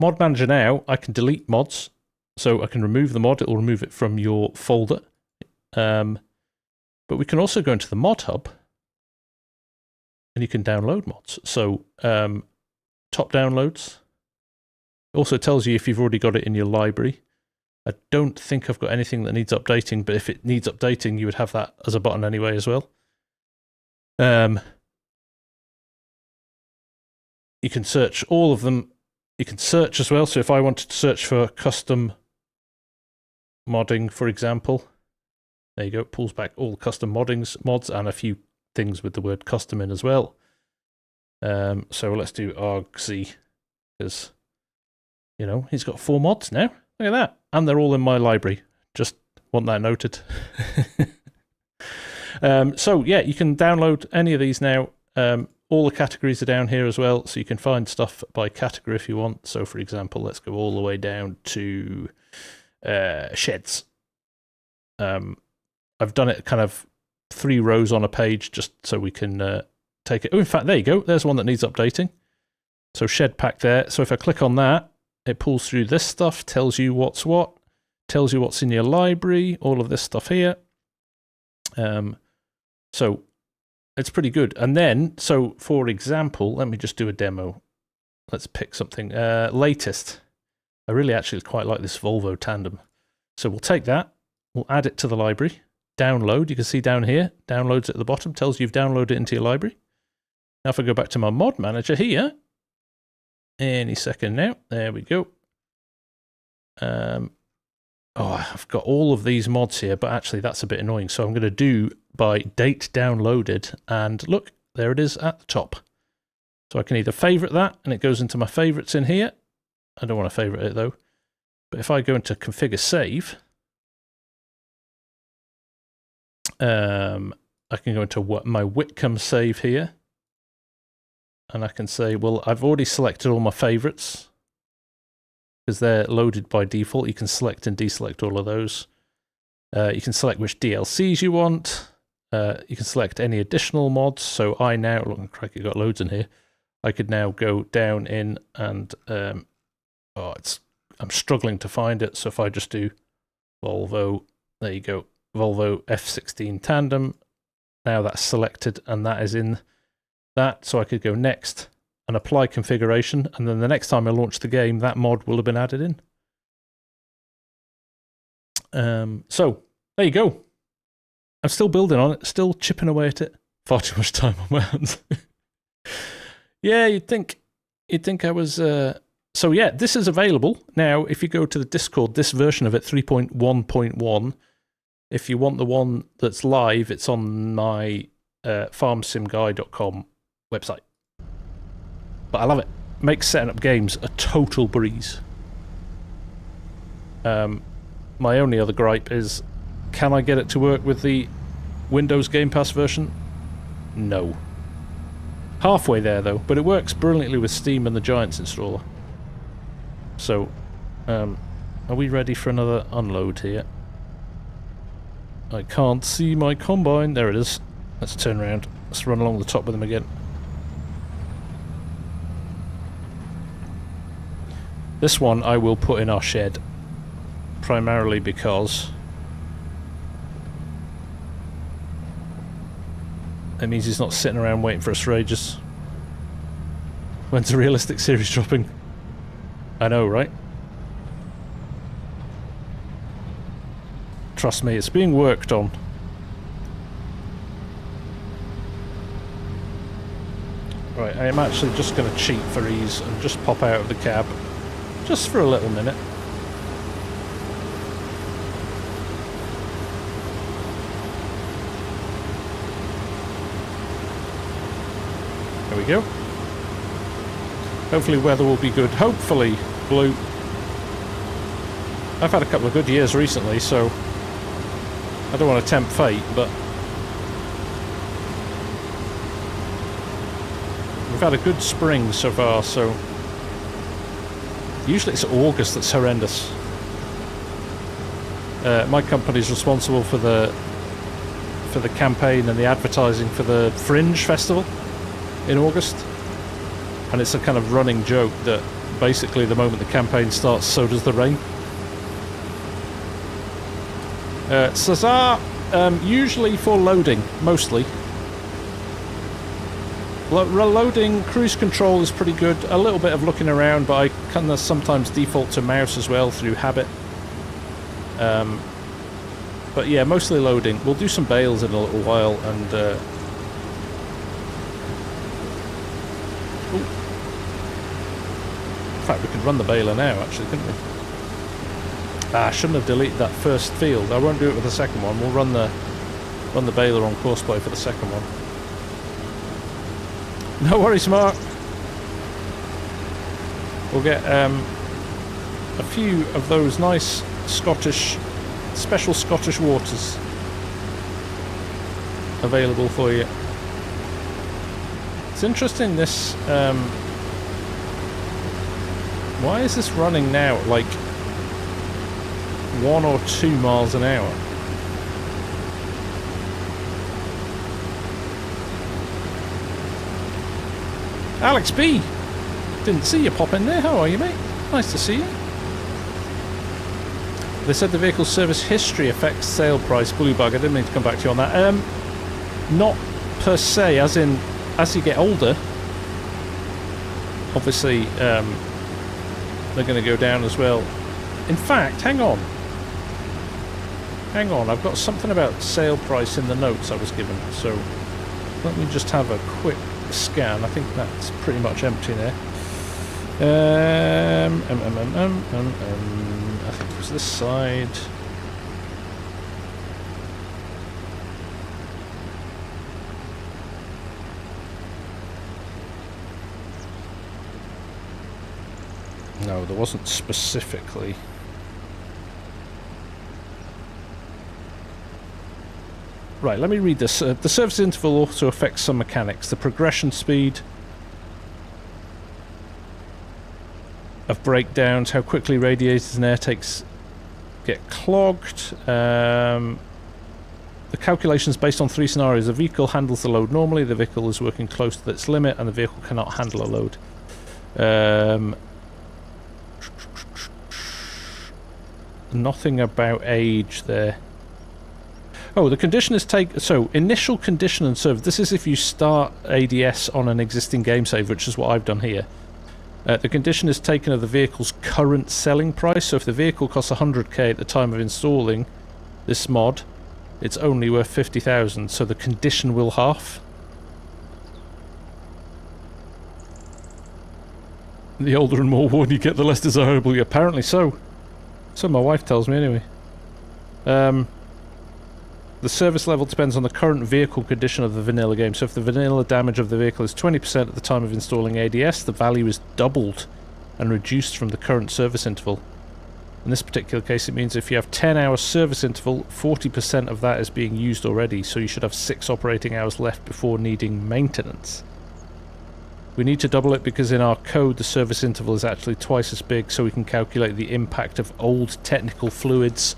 Manager now, I can delete mods. So I can remove the mod, it will remove it from your folder. But we can also go into the mod hub and you can download mods. So top downloads. It also tells you if you've already got it in your library. I don't think I've got anything that needs updating, but if it needs updating, you would have that as a button anyway as well. You can search all of them. You can search as well. So if I wanted to search for custom modding, for example, there you go. It pulls back all custom mods and a few things with the word custom in as well. So let's do argsy because, you know, he's got 4 mods now. Look at that. And they're all in my library. Just want that noted. So yeah, you can download any of these now. All the categories are down here as well, so you can find stuff by category if you want. So for example, let's go all the way down to sheds. I've done it kind of 3 rows on a page just so we can take it. Oh, in fact, there you go. There's one that needs updating. So shed pack there. So if I click on that, it pulls through this stuff, tells you what's what, tells you what's in your library, all of this stuff here. So it's pretty good. And then, so for example, let me just do a demo. Let's pick something. Latest. I really actually quite like this Volvo tandem. So we'll take that, we'll add it to the library, download. You can see down here, downloads at the bottom, tells you you've downloaded it into your library. Now if I go back to my mod manager here, any second now. There we go. Oh, I've got all of these mods here, but actually that's a bit annoying. So I'm going to do by date downloaded, and look, there it is at the top. So I can either favorite that, and it goes into my favorites in here. I don't want to favorite it though. But if I go into configure save, I can go into my Whitcomb save here, and I can say, well, I've already selected all my favorites because they're loaded by default. You can select and deselect all of those. You can select which DLCs you want. You can select any additional mods. So I now, look, crikey, got loads in here. I could now go down in and, I'm struggling to find it. So if I just do Volvo, there you go, Volvo F16 tandem. Now that's selected and that is in that. So I could go next and apply configuration. And then the next time I launch the game, that mod will have been added in. So there you go. I'm still building on it, still chipping away at it. Far too much time on my hands. Yeah, you'd think I was... So yeah, this is available. Now, if you go to the Discord, this version of it, 3.1.1, if you want the one that's live, it's on my FarmSimGuy.com website. But I love it. Makes setting up games a total breeze. My only other gripe is, can I get it to work with the Windows Game Pass version? No. Halfway there though, but it works brilliantly with Steam and the Giants installer. So, are we ready for another unload here? I can't see my combine. There it is. Let's turn around. Let's run along the top with them again. This one I will put in our shed, primarily because it means he's not sitting around waiting for us for ages. When's the realistic series dropping? I know, right? Trust me, it's being worked on. Right, I am actually just going to cheat for ease and just pop out of the cab. Just for a little minute. There we go. Hopefully weather will be good. Hopefully blue. I've had a couple of good years recently, so I don't want to tempt fate, but we've had a good spring so far, so usually it's August that's horrendous. My company's responsible for the campaign and the advertising for the Fringe Festival in August. And it's a kind of running joke that basically the moment the campaign starts, so does the rain. Cesar, usually for loading, mostly. Loading, cruise control is pretty good. A little bit of looking around, but I kind of sometimes default to mouse as well through habit. But yeah, mostly loading. We'll do some bales in a little while, and in fact, we could run the baler now, actually, couldn't we? I shouldn't have deleted that first field. I won't do it with the second one. We'll run the baler on courseplay for the second one. No worries, Mark. We'll get a few of those nice special Scottish waters available for you. It's interesting, this... why is this running now at like 1 or 2 miles an hour? Alex B! Didn't see you pop in there. How are you, mate? Nice to see you. They said the vehicle service history affects sale price. Blue bug. I didn't mean to come back to you on that. Not per se, as in, as you get older, obviously, they're going to go down as well. In fact, hang on. I've got something about sale price in the notes I was given, so let me just have a quick scan. I think that's pretty much empty there. I think it was this side. No, there wasn't specifically. Right, let me read this. The service interval also affects some mechanics. The progression speed of breakdowns, how quickly radiators and air takes get clogged. The calculations based on 3 scenarios. The vehicle handles the load normally, the vehicle is working close to its limit, and the vehicle cannot handle a load. Nothing about age there. Oh, the condition is so initial condition and serve. This is if you start ADS on an existing game save, which is what I've done here. The condition is taken of the vehicle's current selling price. So if the vehicle costs 100k at the time of installing this mod, it's only worth 50,000. So the condition will half. The older and more worn you get, the less desirable. Apparently so. So my wife tells me anyway. The service level depends on the current vehicle condition of the vanilla game. So if the vanilla damage of the vehicle is 20% at the time of installing ADS, the value is doubled and reduced from the current service interval. In this particular case, it means if you have 10 hours service interval, 40% of that is being used already, so you should have 6 operating hours left before needing maintenance. We need to double it because in our code the service interval is actually twice as big, so we can calculate the impact of old technical fluids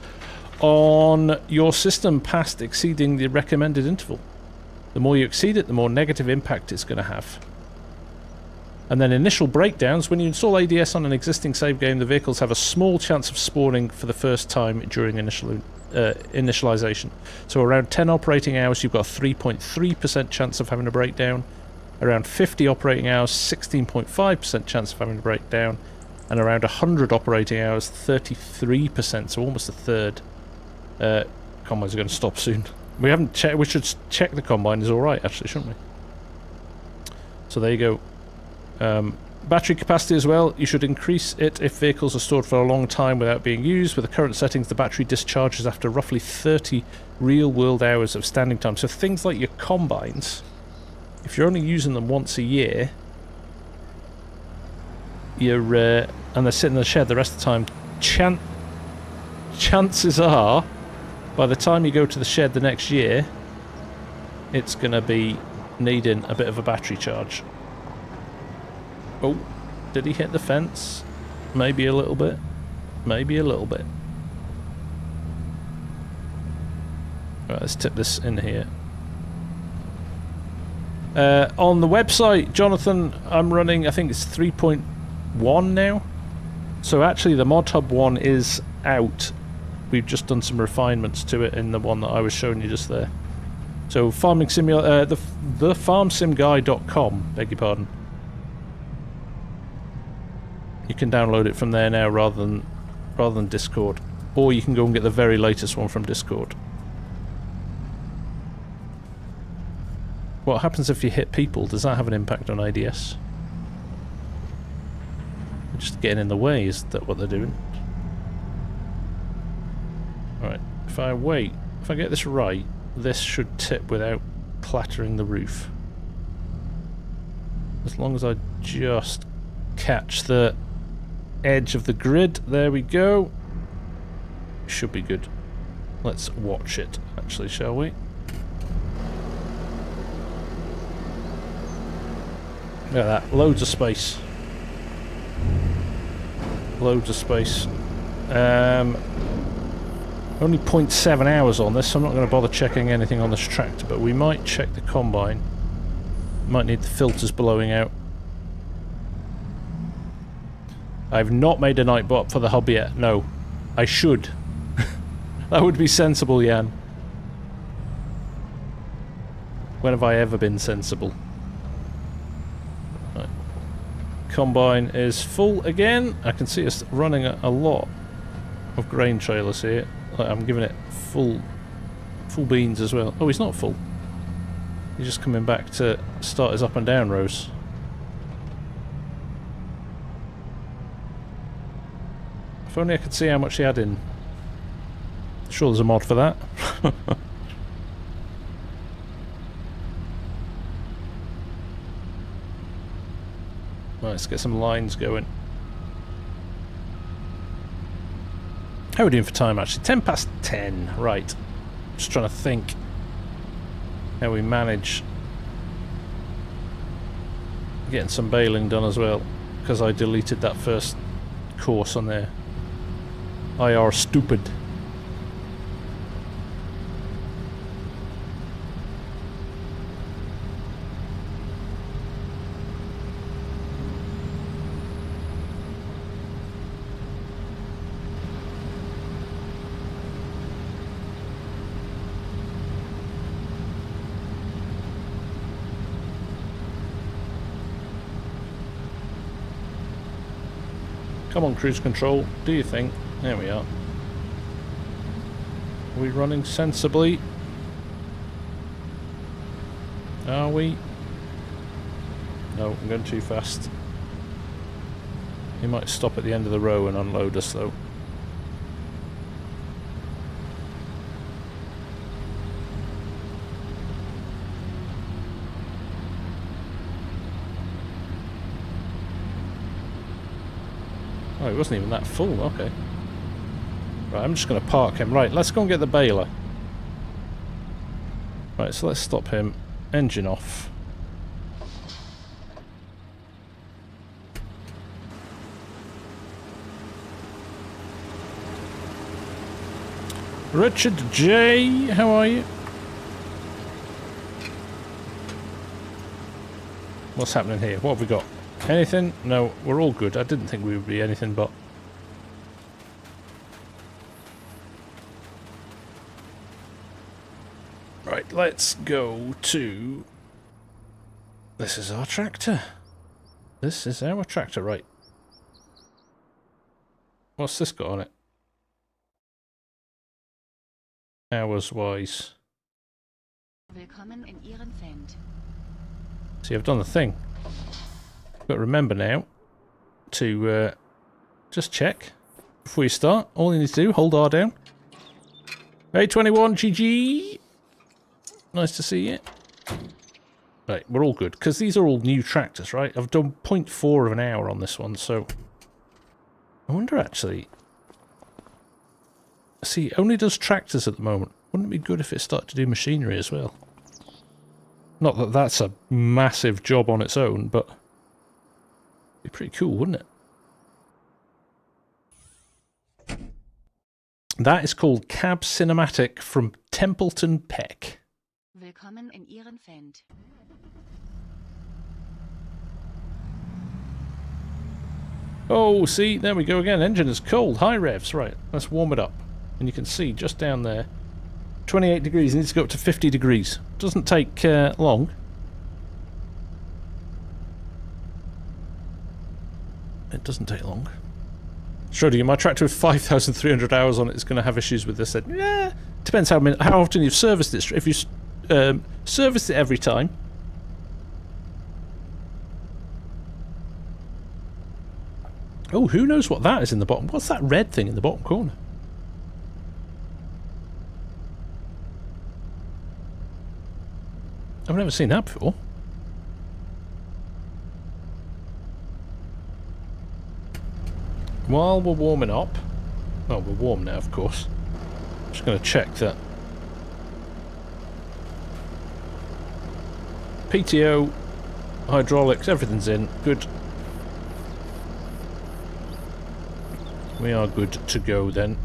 on your system past exceeding the recommended interval. The more you exceed it, the more negative impact it's going to have. And then initial breakdowns. When you install ADS on an existing save game, the vehicles have a small chance of spawning for the first time during initialization. So around 10 operating hours, you've got a 3.3% chance of having a breakdown. Around 50 operating hours, 16.5% chance of having a breakdown. And around 100 operating hours, 33%, so almost a third. Combines are going to stop soon. We haven't checked. We should check the combine is alright, actually, shouldn't we? So there you go. Battery capacity as well. You should increase it if vehicles are stored for a long time without being used. With the current settings, the battery discharges after roughly 30 real-world hours of standing time. So things like your combines, if you're only using them once a year, you're and they're sitting in the shed the rest of the time, chances are, by the time you go to the shed the next year, it's going to be needing a bit of a battery charge. Oh, did he hit the fence? Maybe a little bit. Maybe a little bit. Right, let's tip this in here. On the website, Jonathan, I'm running, I think it's 3.1 now. So actually the Mod Hub one is out. We've just done some refinements to it in the one that I was showing you just there. So farming simulator, the FarmSimGuy.com, beg your pardon. You can download it from there now rather than Discord, or you can go and get the very latest one from Discord. What happens if you hit people? Does that have an impact on ADS? Just getting in the way, is that what they're doing? Alright, if I get this right, this should tip without clattering the roof. As long as I just catch the edge of the grid, there we go. Should be good. Let's watch it, actually, shall we? Look at that, loads of space. Loads of space. Only 0.7 hours on this, so I'm not going to bother checking anything on this tractor, but we might check the combine. Might need the filters blowing out. I've not made a night bot for the hub yet. No. I should. That would be sensible, Jan. When have I ever been sensible? Right. Combine is full again. I can see us running a lot of grain trailers here. I'm giving it full beans as well. Oh, he's not full. He's just coming back to start his up and down rows. If only I could see how much he had in. Sure there's a mod for that. Right, let's get some lines going. How are we doing for time actually? 10 past 10, right. Just trying to think how we manage getting some baling done as well, because I deleted that first course on there. I are stupid. Come on, cruise control, do your thing. There we are. Are we running sensibly? Are we? No, I'm going too fast. He might stop at the end of the row and unload us though. Oh, it wasn't even that full, okay. Right, I'm just going to park him. Right, let's go and get the baler. Right, so let's stop him. Engine off. Richard J, how are you? What's happening here? What have we got? Anything? No, we're all good. I didn't think we would be anything but. Right, let's go to... This is our tractor. This is our tractor, right. What's this got on it? Hours-wise. Willkommen in Ihren Fend. See, I've done the thing. Got to remember now to just check before you start. All you need to do, hold R down. A21 GG. Nice to see you. Right, we're all good because these are all new tractors, right? I've done 0.4 of an hour on this one, so I wonder actually. See, it only does tractors at the moment. Wouldn't it be good if it started to do machinery as well? Not that that's a massive job on its own, but be pretty cool, wouldn't it? That is called Cab Cinematic from Templeton Peck. Willkommen in Ihren Fend. Oh, see, there we go again. Engine is cold. High revs. Right, let's warm it up. And you can see just down there, 28 degrees. It needs to go up to 50 degrees. Doesn't take long. It doesn't take long. Showed you my tractor with 5,300 hours on it is going to have issues with this. Yeah, depends how often you've serviced it. If you serviced it every time. Oh, who knows what that is in the bottom? What's that red thing in the bottom corner? I've never seen that before. While we're warming up... Oh, we're warm now, of course. Just going to check that. PTO, hydraulics, everything's in. Good. We are good to go then.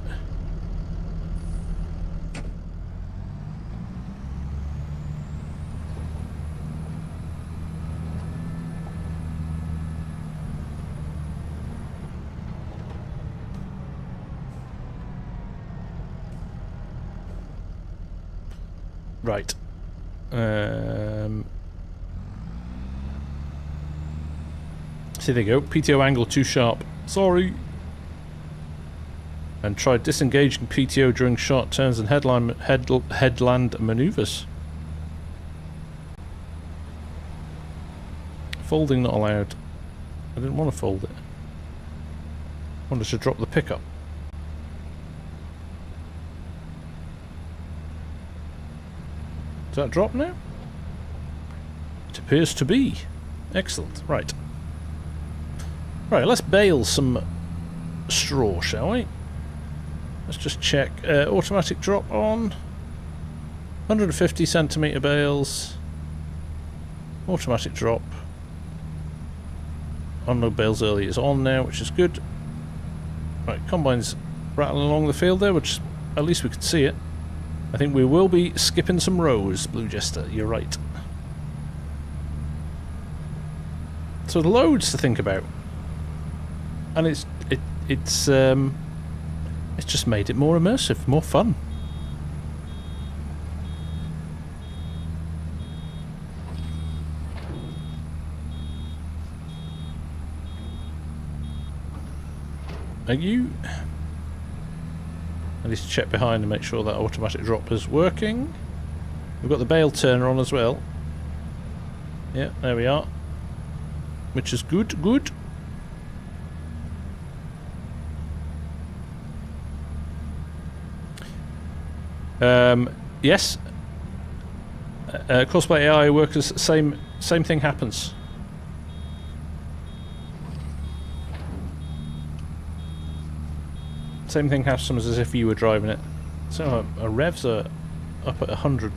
Right. See, there you go. PTO angle too sharp. Sorry. And try disengaging PTO during sharp turns and headland maneuvers. Folding not allowed. I didn't want to fold it. I wanted to drop the pickup. Does that drop now? It appears to be. Excellent. Right. Right, let's bale some straw, shall we? Let's just check. Automatic drop on. 150 centimetre bales. Automatic drop. Unload bales early is on now, which is good. Right, combine's rattling along the field there, which at least we could see it. I think we will be skipping some rows, Blue Jester. You're right. So loads to think about, and it's just made it more immersive, more fun. Are you? I need to check behind and make sure that automatic drop is working. We've got the bale turner on as well. Yeah, there we are. Which is good, good. Yes. Cosplay AI workers, same thing happens. Same thing happens as if you were driving it. So our revs are up at 100.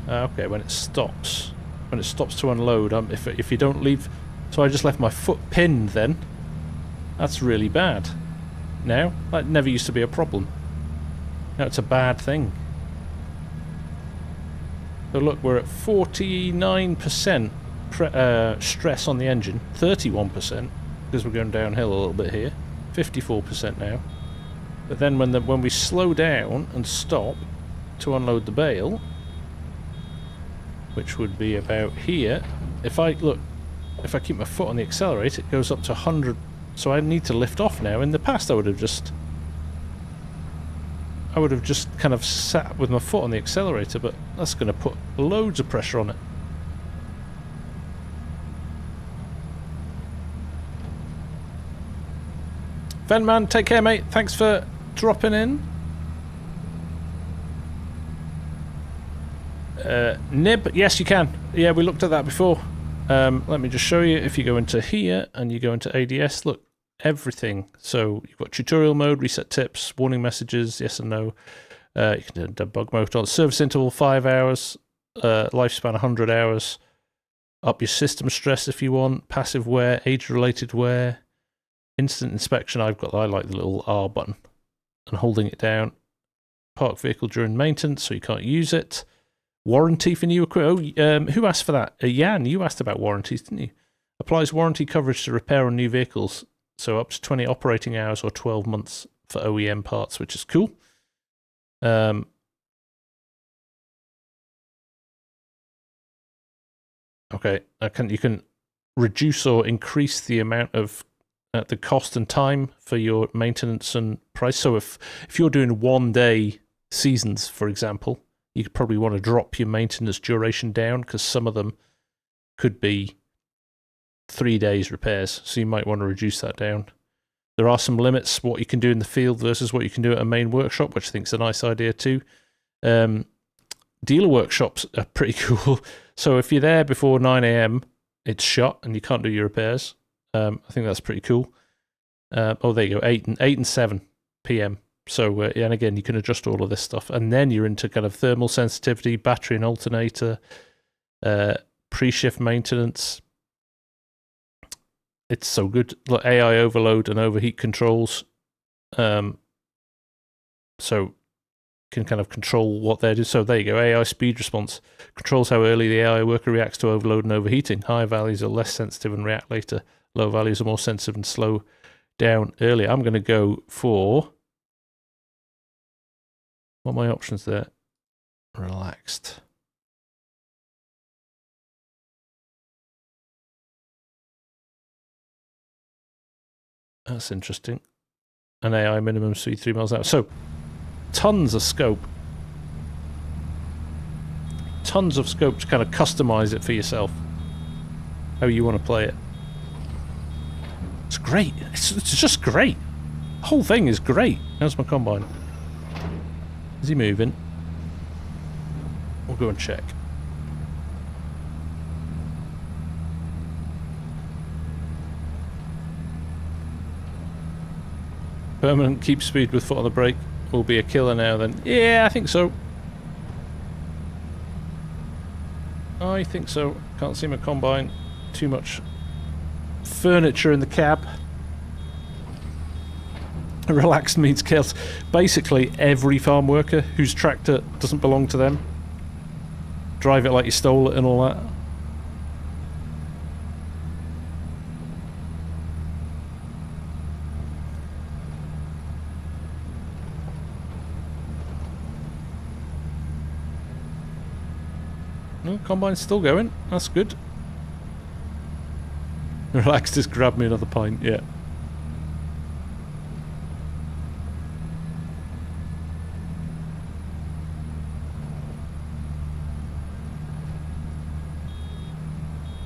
Okay, when it stops. When it stops to unload, if you don't leave... So I just left my foot pinned then. That's really bad. Now, that never used to be a problem. Now it's a bad thing. So look, we're at 49% stress on the engine. 31% because we're going downhill a little bit here. 54% now. But then when we slow down and stop to unload the bale, which would be about here, if I keep my foot on the accelerator, it goes up to 100. So I need to lift off now. In the past, I would have just kind of sat with my foot on the accelerator, but that's going to put loads of pressure on it. Venman, take care, mate. Thanks for dropping in. Nib, yes you can. Yeah, we looked at that before. Let me just show you. If you go into here and you go into ADS, look, everything. So you've got tutorial mode, reset tips, warning messages, yes and no. You can do debug mode on service interval 5 hours, lifespan 100 hours. Up your system stress if you want, passive wear, age-related wear, instant inspection. I like the little R button and holding it down. Park vehicle during maintenance, so you can't use it. Warranty for new equipment. Oh, who asked for that? Jan, you asked about warranties, didn't you? Applies warranty coverage to repair on new vehicles, so up to 20 operating hours or 12 months for OEM parts, which is cool. Okay, you can reduce or increase the amount of the cost and time for your maintenance and price. So if you're doing 1 day seasons, for example, you could probably want to drop your maintenance duration down because some of them could be 3 days repairs. So you might want to reduce that down. There are some limits, what you can do in the field versus what you can do at a main workshop, which I think is a nice idea too. Dealer workshops are pretty cool. So if you're there before 9 AM, it's shut and you can't do your repairs. I think that's pretty cool. Oh, there you go, 8 and 7 PM. So, and again, you can adjust all of this stuff. And then you're into kind of thermal sensitivity, battery and alternator, pre-shift maintenance. It's so good. Like AI overload and overheat controls. So can kind of control what they're doing. So there you go, AI speed response. Controls how early the AI worker reacts to overload and overheating. Higher values are less sensitive and react later. Low values are more sensitive and slow down earlier. I'm going to go for... What are my options there? Relaxed. That's interesting. An AI minimum speed 3 miles an hour. So, tons of scope. Tons of scope to kind of customize it for yourself. How you want to play it. It's great. It's just great. The whole thing is great. How's my combine? Is he moving? We'll go and check. Permanent keep speed with foot on the brake will be a killer now then. Yeah, I think so. I think so. Can't see my combine. Too much furniture in the cab. Relaxed means chaos. Basically, every farm worker whose tractor doesn't belong to them. Drive it like you stole it and all that. No, combine's still going. That's good. Relaxed, just grab me another pint, yeah.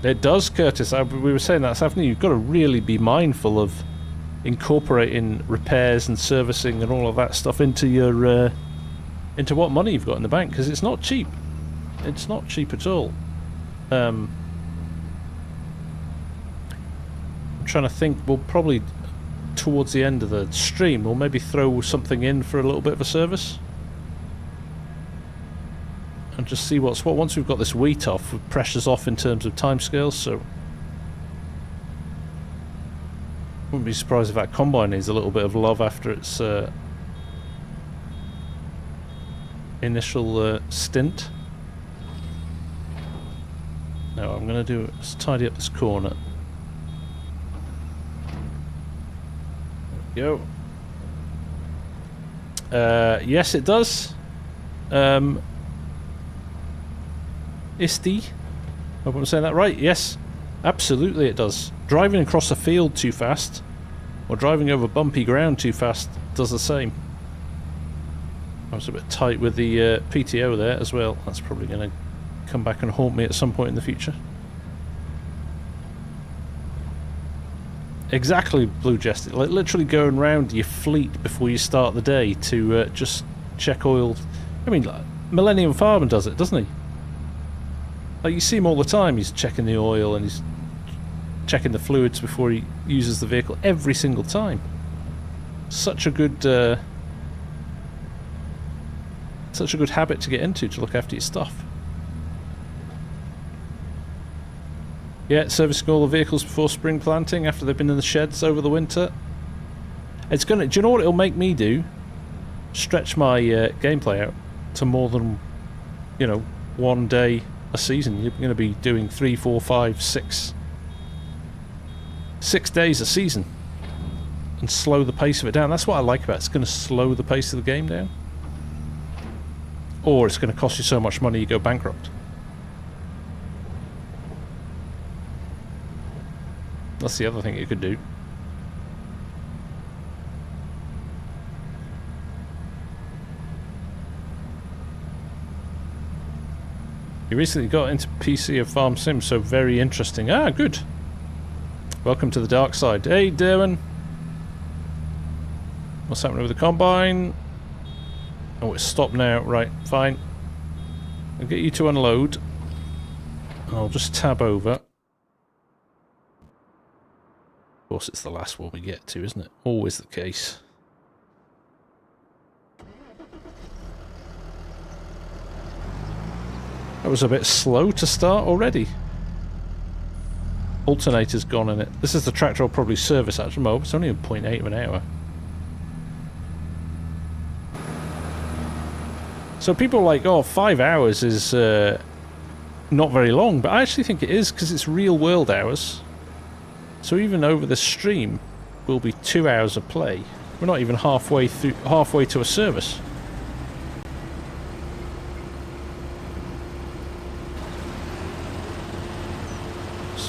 It does, Curtis. We were saying that this afternoon. You've got to really be mindful of incorporating repairs and servicing and all of that stuff into your into what money you've got in the bank, because it's not cheap. It's not cheap at all. I'm trying to think. We'll probably towards the end of the stream, we'll maybe throw something in for a little bit of a service. And just see what's what. Once we've got this wheat off, pressure's off in terms of timescales, so wouldn't be surprised if that combine needs a little bit of love after its initial stint. Now I'm going to do is tidy up this corner. There we go. Yes, it does. Isti, hope I'm saying that right. Yes, absolutely it does. Driving across a field too fast or driving over bumpy ground too fast does the same. I was a bit tight with the PTO there as well. That's probably going to come back and haunt me at some point in the future. Exactly, Blue Jester. Like literally going round your fleet before you start the day to just check oil. I mean, like, Millennium Farmer does it, doesn't he? Like you see him all the time. He's checking the oil and he's checking the fluids before he uses the vehicle every single time. Such a good habit to get into, to look after your stuff. Yeah, servicing all the vehicles before spring planting after they've been in the sheds over the winter. It's gonna. Do you know what it'll make me do? Stretch my gameplay out to more than, you know, 1 day a season. You're going to be doing 3, 4, 5, 6 days a season and slow the pace of it down. That's what I like about it. It's going to slow the pace of the game down. Or it's going to cost you so much money you go bankrupt. That's the other thing you could do. You recently got into PC of FarmSim, so very interesting. Ah, good. Welcome to the dark side. Hey, Derwin. What's happening with the combine? Oh, it's stopped now. Right, fine. I'll get you to unload. I'll just tab over. Of course, it's the last one we get to, isn't it? Always the case. That was a bit slow to start already. Alternator's gone in it. This is the tractor I'll probably service at the moment. It's only a 0.8 of an hour. So people are like, oh, 5 hours is not very long, but I actually think it is, because it's real world hours. So even over the stream will be 2 hours of play. We're not even halfway to a service.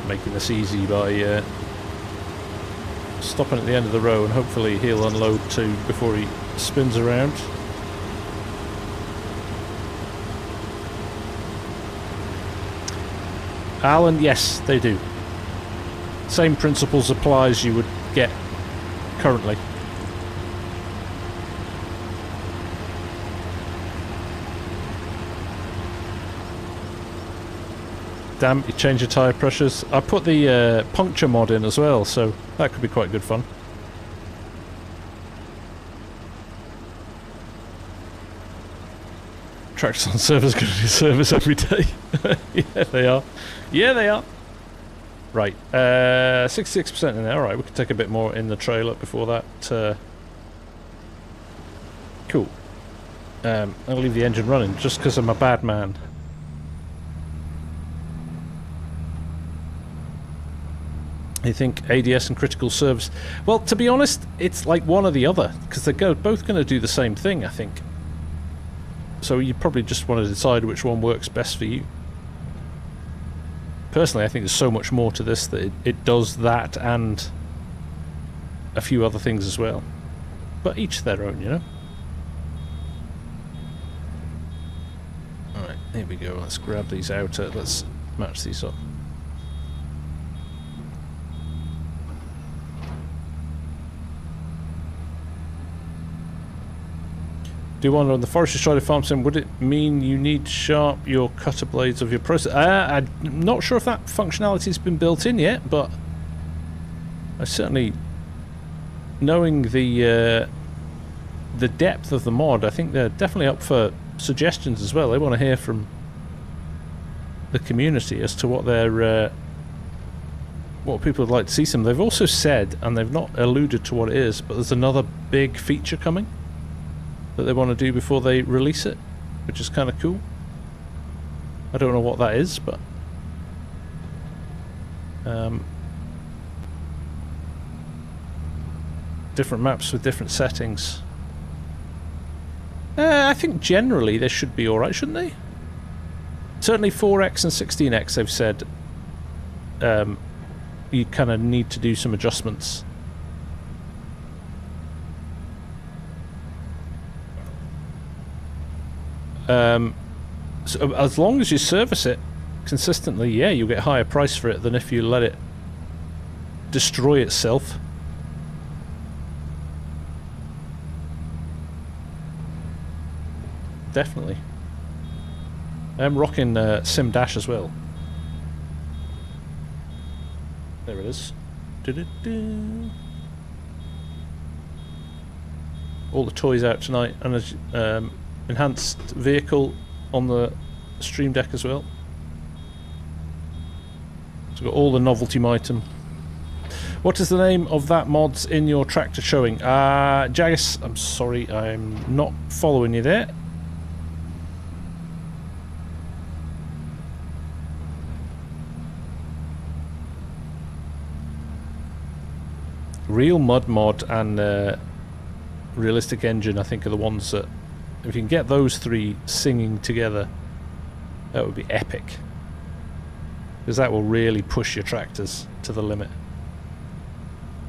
Making this easy by stopping at the end of the row, and hopefully he'll unload too before he spins around. Alan, yes, they do. Same principles apply as you would get currently. Damn, you change your tyre pressures. I put the puncture mod in as well, so that could be quite good fun. Tractors on servers going to do service every day. Yeah, they are. Yeah, they are. Right, 66% in there. Alright, we can take a bit more in the trailer before that. Cool. I'll leave the engine running just because I'm a bad man. I think ADS and critical service. Well, to be honest, it's like one or the other because they're both going to do the same thing, I think. So you probably just want to decide which one works best for you. Personally, I think there's so much more to this that it does that and a few other things as well. But each their own, you know? Alright, here we go. Let's grab these out. Let's match these up. Do wonder on the forestry side of FarmSim, would it mean you need to sharp your cutter blades of your process? I'm not sure if that functionality's been built in yet, but I certainly, knowing the depth of the mod, I think they're definitely up for suggestions as well. They want to hear from the community as to what their what people would like to see some. They've also said, and they've not alluded to what it is, but there's another big feature coming that they want to do before they release it, which is kind of cool. I don't know what that is, but different maps with different settings. I think generally they should be alright, shouldn't they? Certainly 4X and 16X they've said you kind of need to do some adjustments. So as long as you service it consistently, yeah, you'll get a higher price for it than if you let it destroy itself. Definitely. I'm rocking Sim Dash as well. There it is. Du-du-du. All the toys out tonight, and as enhanced vehicle on the stream deck as well. So we've got all the novelty item. What is the name of that mods in your tractor showing? Jagus, I'm sorry, I'm not following you there. Real Mud mod and Realistic Engine, I think, are the ones that, if you can get those three singing together, that would be epic. Because that will really push your tractors to the limit.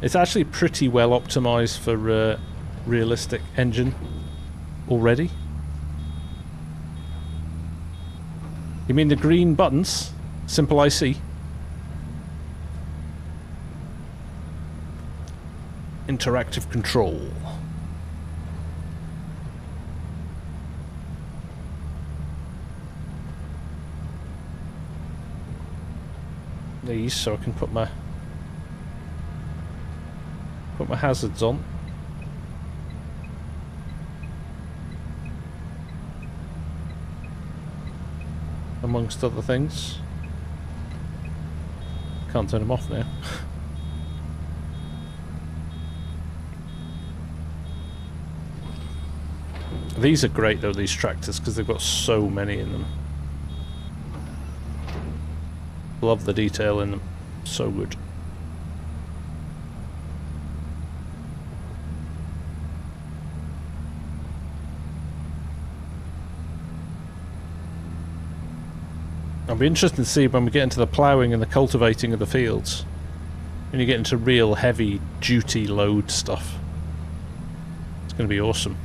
It's actually pretty well optimized for Realistic Engine already. You mean the green buttons? Simple IC? Interactive control. These, so I can put my hazards on. Amongst other things. Can't turn them off now. These are great though, these tractors, because they've got so many in them. Love the detail in them. So good. I'll be interested to see when we get into the ploughing and the cultivating of the fields. When you get into real heavy duty load stuff. It's going to be awesome.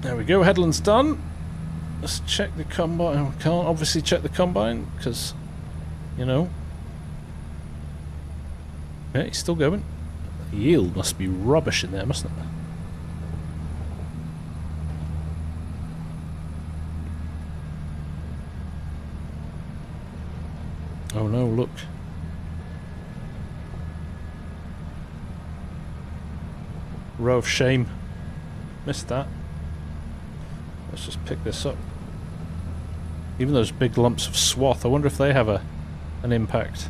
There we go, headland's done. Let's check the combine. We can't obviously check the combine because, you know, Yeah, he's still going. The yield must be rubbish in there, mustn't it? Oh no, look. Row of shame. Missed that. Let's just pick this up. Even those big lumps of swath, I wonder if they have an impact.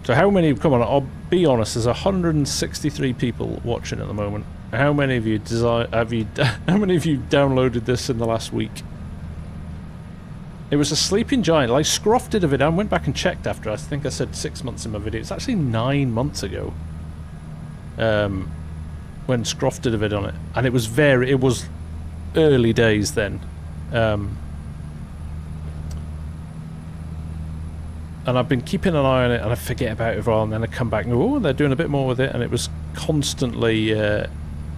So how many, come on, I'll be honest, there's 163 people watching at the moment. How many of you how many of you downloaded this in the last week? It was a sleeping giant. Like Scruff did a video. I went back and checked after. I think I said 6 months in my video. It's actually 9 months ago. When Scruff did a video on it, and it was early days then. And I've been keeping an eye on it, and I forget about it for a while, and then I come back and go, oh, they're doing a bit more with it, and it was constantly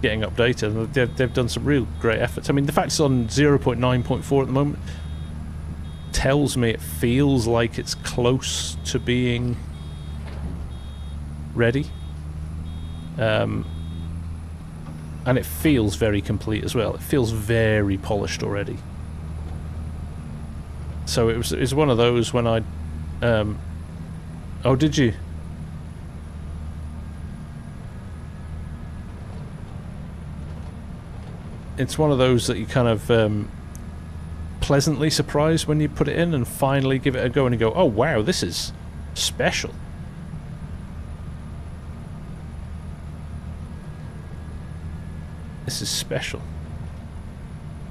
getting updated. And they've done some real great efforts. I mean, the fact it's on 0.9.4 at the moment tells me it feels like it's close to being ready. And it feels very complete as well. It feels very polished already. So it was one of those when I oh, did you? It's one of those that you kind of pleasantly surprised when you put it in and finally give it a go and you go, oh wow, this is special. This is special.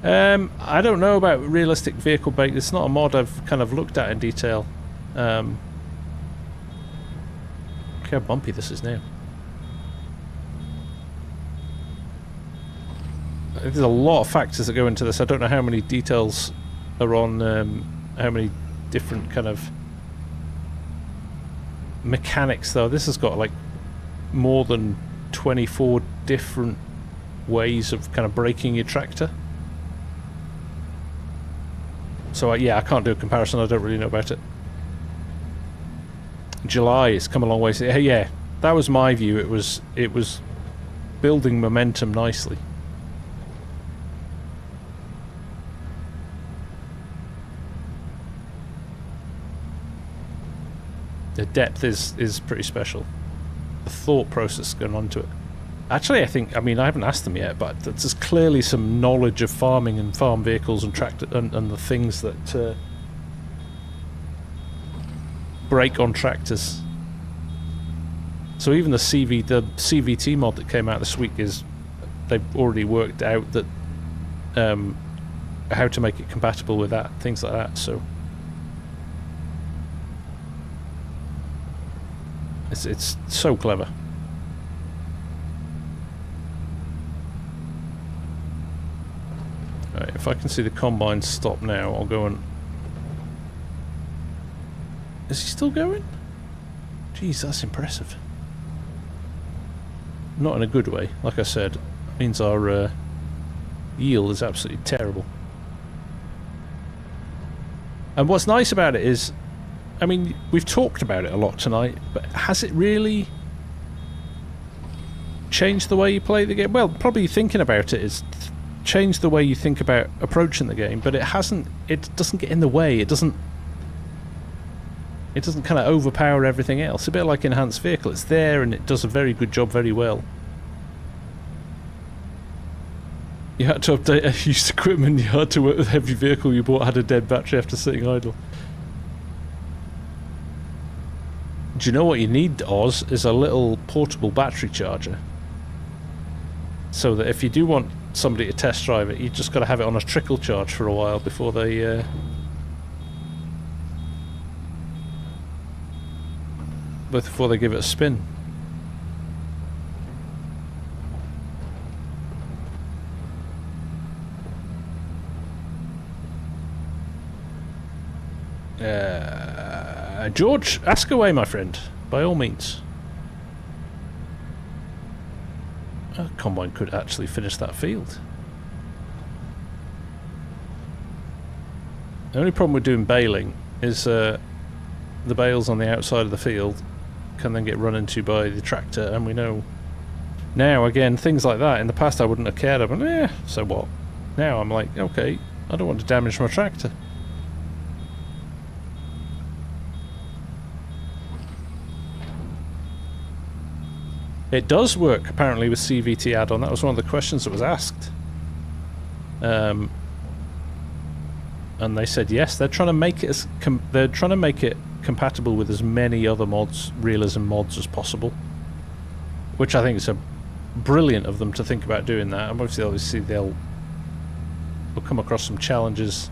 I don't know about realistic vehicle bake. It's not a mod I've kind of looked at in detail. Look how bumpy this is now. There's a lot of factors that go into this. I don't know how many details are on how many different kind of mechanics though. This has got like more than 24 different ways of kind of braking your tractor. So yeah, I can't do a comparison. I don't really know about it. July, it's come a long way. So, yeah, that was my view. It was building momentum nicely. The depth is pretty special. The thought process going on to it. Actually, I mean, I haven't asked them yet, but there's clearly some knowledge of farming and farm vehicles and tractor and the things that brake on tractors. So even the CVT mod that came out this week they've already worked out that how to make it compatible with that, things like that. So it's so clever. Right, if I can see the combine stop now, I'll go and... Is he still going? Jeez, that's impressive. Not in a good way. Like I said, it means our yield is absolutely terrible. And what's nice about it is, I mean, we've talked about it a lot tonight, but has it really changed the way you play the game? Well, probably thinking about it is changed the way you think about approaching the game, but it doesn't get in the way. It doesn't kind of overpower everything else. A bit like enhanced vehicle. It's there and it does a very good job very well. You had to update used equipment. You had to work with every vehicle you bought had a dead battery after sitting idle. Do you know what you need, Oz? Is a little portable battery charger. So that if you do want somebody to test drive it, you just got to have it on a trickle charge for a while before they give it a spin. George, ask away, my friend, by all means. A combine could actually finish that field. The only problem with doing baling is the bales on the outside of the field can then get run into by the tractor, and we know now, again, things like that. In the past I wouldn't have cared. I'd been, so what? Now I'm like, okay, I don't want to damage my tractor. It does work, apparently, with CVT add-on. That was one of the questions that was asked. And they said yes, they're trying to make it compatible with as many other mods, realism mods, as possible. Which I think is brilliant of them to think about doing that. And obviously they'll come across some challenges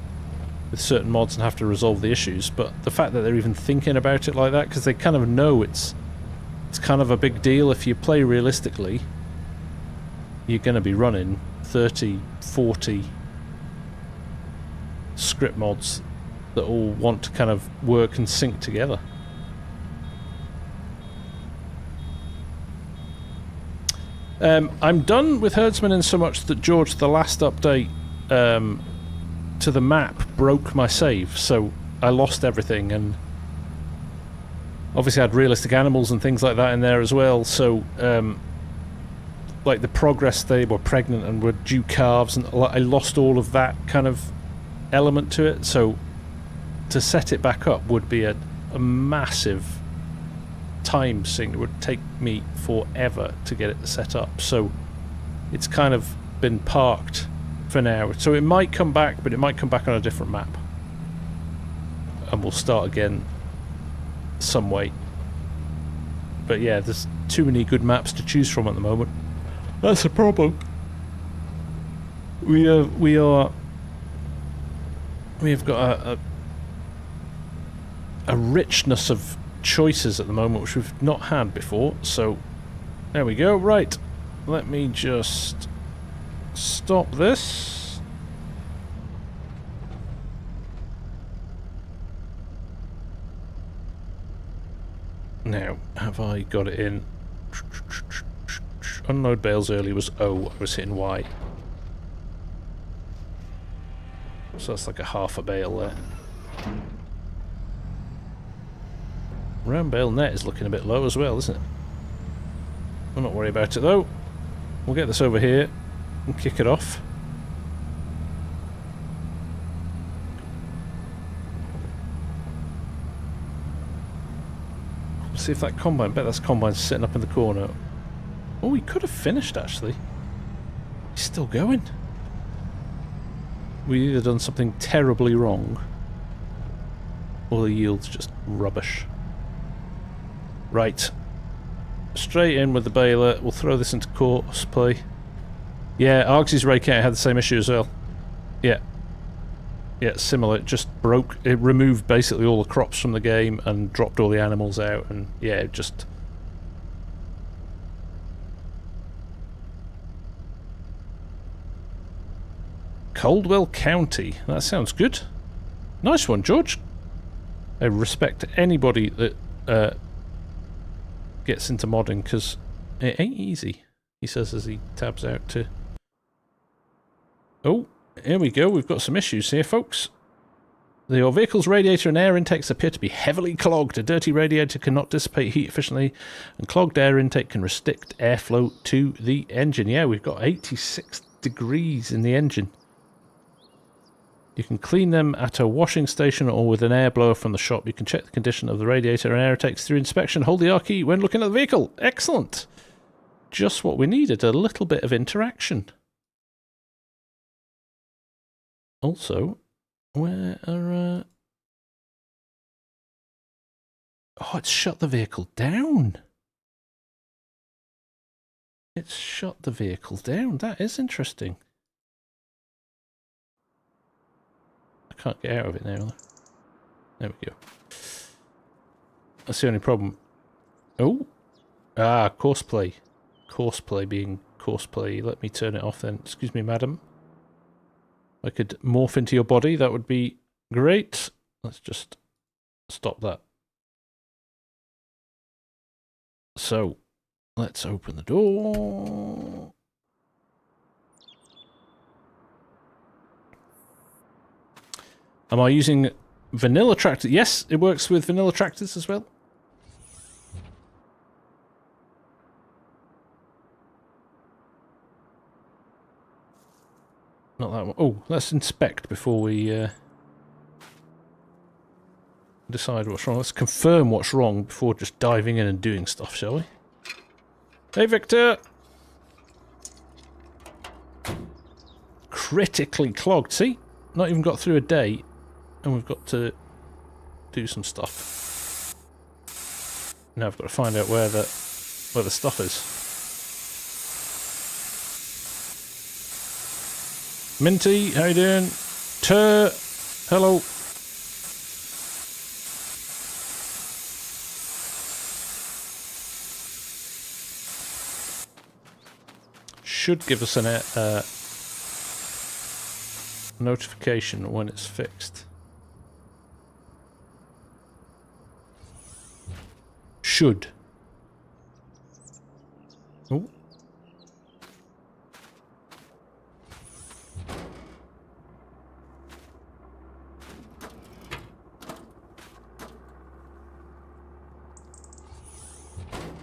with certain mods and have to resolve the issues. But the fact that they're even thinking about it like that, because they kind of know it's kind of a big deal. If you play realistically, you're going to be running 30, 40 script mods that all want to kind of work and sync together. I'm done with Herdsman in so much that, George, the last update to the map broke my save, so I lost everything, and obviously I had realistic animals and things like that in there as well, so like the progress, they were pregnant and were due calves, and I lost all of that kind of element to it, so to set it back up would be a massive time sink. It would take me forever to get it set up, so it's kind of been parked for now. So it might come back, but it might come back on a different map, and we'll start again some way. But yeah, there's too many good maps to choose from at the moment. That's a problem. We have got a richness of choices at the moment which we've not had before, so there we go. Right, let me just stop this. Now, have I got it in? Unload bales early was O, I was hitting Y. So that's like a half a bale there. Round bale net is looking a bit low as well, isn't it? I'm not worried about it though. We'll get this over here and kick it off. See if that combine, bet that's combine sitting up in the corner. Oh, he could have finished actually. He's still going. We either done something terribly wrong, or the yield's just rubbish. Right. Straight in with the baler. We'll throw this into course play. Yeah, Argsy's rake out had the same issue as well. Yeah. Yeah, similar. It just broke. It removed basically all the crops from the game and dropped all the animals out, and yeah, it just... Caldwell County. That sounds good. Nice one, George. I respect anybody that gets into modding, because it ain't easy, he says as he tabs out to... Oh, here we go. We've got some issues here, folks. Your vehicle's radiator and air intakes appear to be heavily clogged. A dirty radiator cannot dissipate heat efficiently, and clogged air intake can restrict airflow to the engine. Yeah, we've got 86 degrees in the engine. You can clean them at a washing station or with an air blower from the shop. You can check the condition of the radiator and air intakes through inspection. Hold the R key when looking at the vehicle. Excellent. Just what we needed, a little bit of interaction. Also, where are... Oh, it's shut the vehicle down. It's shut the vehicle down. That is interesting. I can't get out of it now. There we go. That's the only problem. Oh! Ah, courseplay. Courseplay being courseplay. Let me turn it off then. Excuse me, madam. I could morph into your body. That would be great. Let's just stop that. So, let's open the door. Am I using vanilla tractors? Yes, it works with vanilla tractors as well. Not that one. Oh, let's inspect before we decide what's wrong. Let's confirm what's wrong before just diving in and doing stuff, shall we? Hey, Victor! Critically clogged. See? Not even got through a day, and we've got to do some stuff. Now I've got to find out where the stuff is. Minty, how you doing? Hello. Should give us a notification when it's fixed. Should. Oh.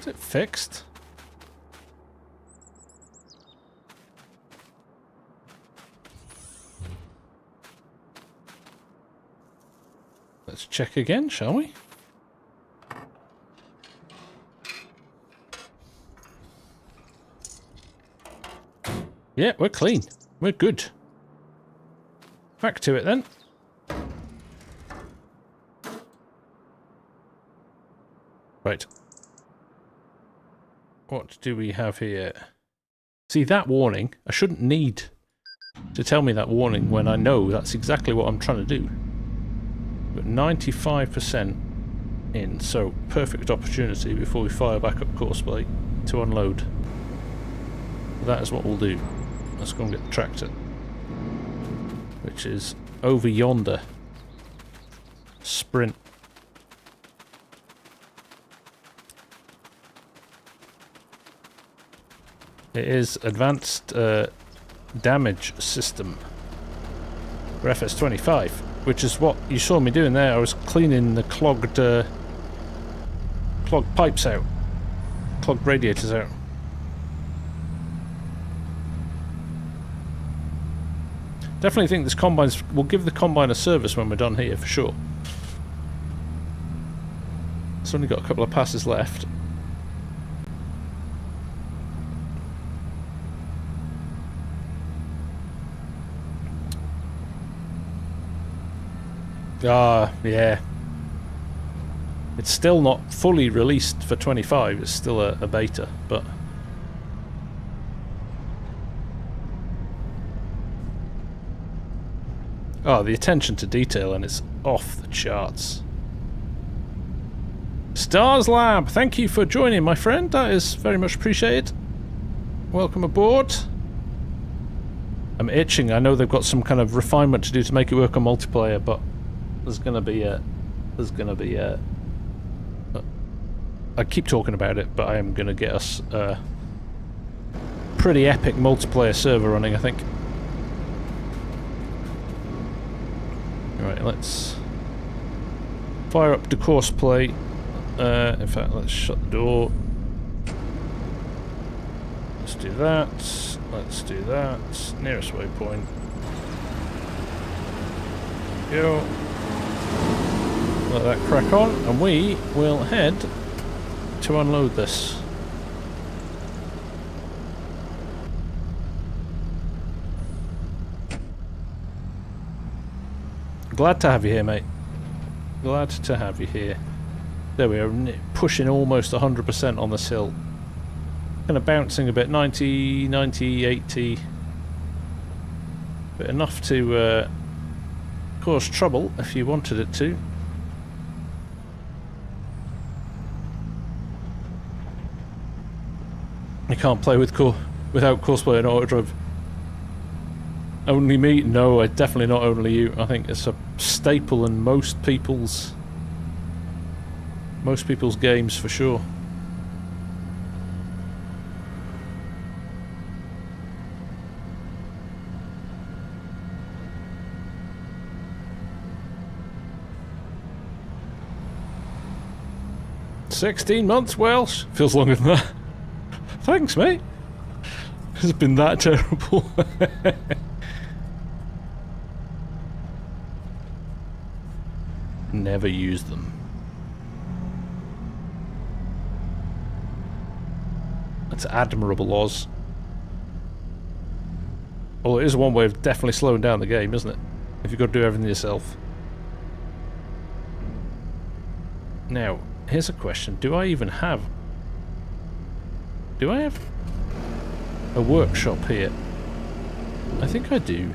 Is it fixed? Let's check again, shall we? Yeah, we're clean. We're good. Back to it then. Right. What do we have here? See, that warning, I shouldn't need to tell me that warning when I know that's exactly what I'm trying to do. But 95% in, so perfect opportunity before we fire back up course plate to unload. That is what we'll do. Let's go and get the tractor, which is over yonder. Sprint. It is advanced damage system for FS25, which is what you saw me doing there. I was cleaning the clogged pipes out, clogged radiators out. Definitely think this combine's... We'll give the combine a service when we're done here, for sure. It's only got a couple of passes left. Ah, yeah. It's still not fully released for 25. It's still a beta, but... Oh, the attention to detail, and it's off the charts. Stars Lab, thank you for joining, my friend. That is very much appreciated. Welcome aboard. I'm itching. I know they've got some kind of refinement to do to make it work on multiplayer, but there's gonna be a... I keep talking about it, but I am gonna get us a pretty epic multiplayer server running, I think. Right, let's fire up the course plate. In fact, let's shut the door. Let's do that. Let's do that. Nearest waypoint. Go. Let that crack on, and we will head to unload this. Glad to have you here, mate. Glad to have you here. There we are, pushing almost 100% on this hill. Kind of bouncing a bit, 90, 90, 80. But enough to cause trouble if you wanted it to. You can't play with without courseplay and auto drive. Only me? No, definitely not only you. I think it's a staple in most people's games for sure. 16 months, Welsh. Feels longer than that. Thanks, mate. It's been that terrible. Never use them. That's admirable, Oz. Well, it is one way of definitely slowing down the game, isn't it? If you've got to do everything yourself. Now, here's a question. Do I even have... Do I have a workshop here? I think I do.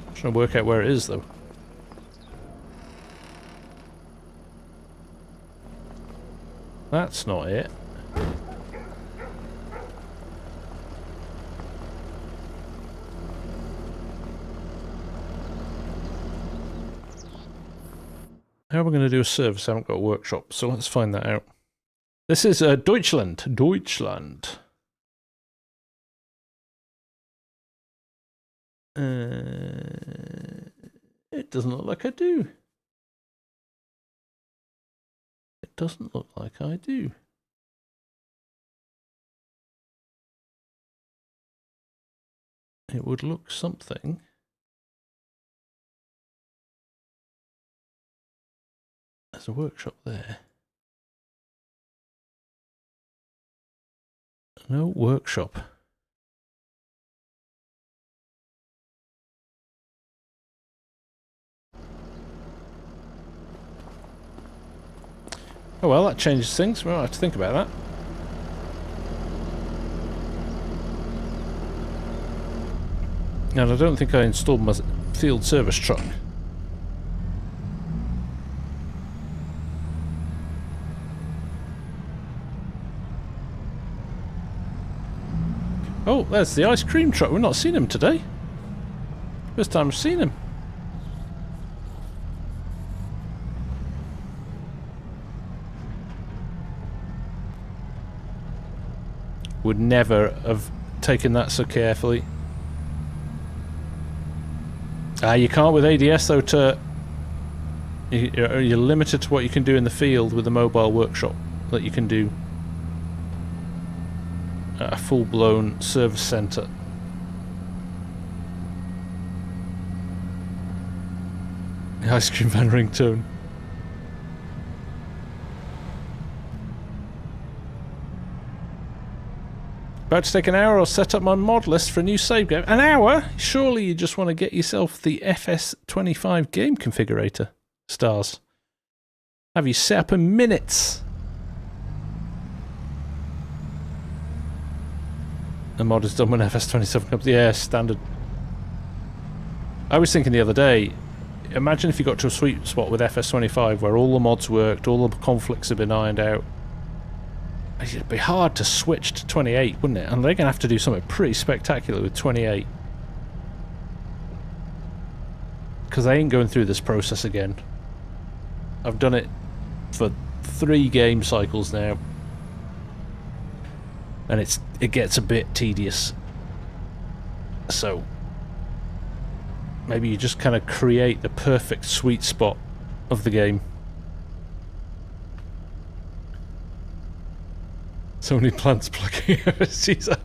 I'm trying to work out where it is, though. That's not it. How am I going to do a service? I haven't got a workshop, so let's find that out. This is Deutschland. Deutschland. It doesn't look like I do. It doesn't look like I do. It would look something. There's a workshop there. No workshop. Oh well, that changes things. We'll have to think about that. And I don't think I installed my field service truck. Oh, there's the ice cream truck. We've not seen him today. First time I've seen him. Would never have taken that so carefully. You can't with ADS though. You're limited to what you can do in the field with the mobile workshop that you can do at a full-blown service centre. The ice cream van ringtone. About to take an hour or set up my mod list for a new save game. An hour? Surely you just want to get yourself the FS25 game configurator. Stars. Have you set up in minutes? The mod is done when FS27 comes. Yeah, standard. I was thinking the other day, imagine if you got to a sweet spot with FS25 where all the mods worked, all the conflicts have been ironed out. It'd be hard to switch to 28, wouldn't it? And they're going to have to do something pretty spectacular with 28. Because I ain't going through this process again. I've done it for 3 game cycles now. And it gets a bit tedious. So maybe you just kind of create the perfect sweet spot of the game. So many plants plucking overseas up.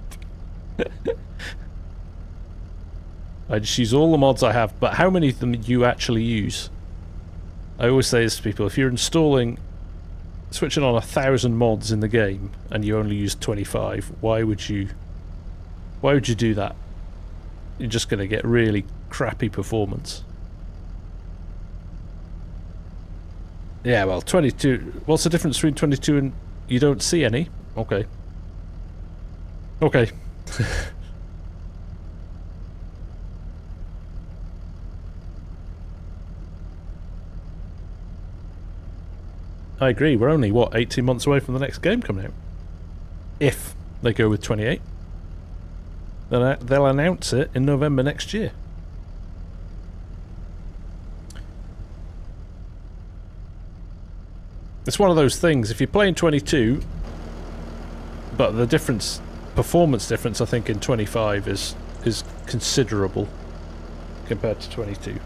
I just use all the mods I have, but how many of them you actually use? I always say this to people, if you're switching on 1,000 mods in the game and you only use 25, why would you do that? You're just going to get really crappy performance. Yeah, well, 22, what's the difference between 22 and you don't see any? Okay. Okay. I agree, we're only, what, 18 months away from the next game coming out? If they go with 28. Then they'll announce it in November next year. It's one of those things, if you're playing 22, but the difference, performance difference, I think in 25 is considerable compared to 22.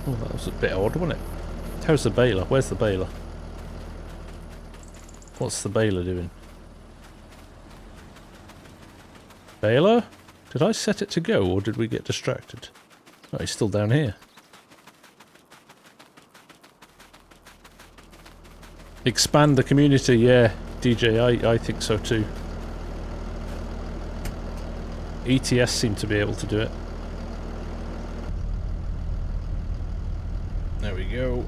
Oh, that was a bit odd, wasn't it? How's the baler? Where's the baler? What's the baler doing? Baler? Did I set it to go, or did we get distracted? Oh, he's still down here. Expand the community, yeah, DJ, I think so too. ETS seem to be able to do it. There we go.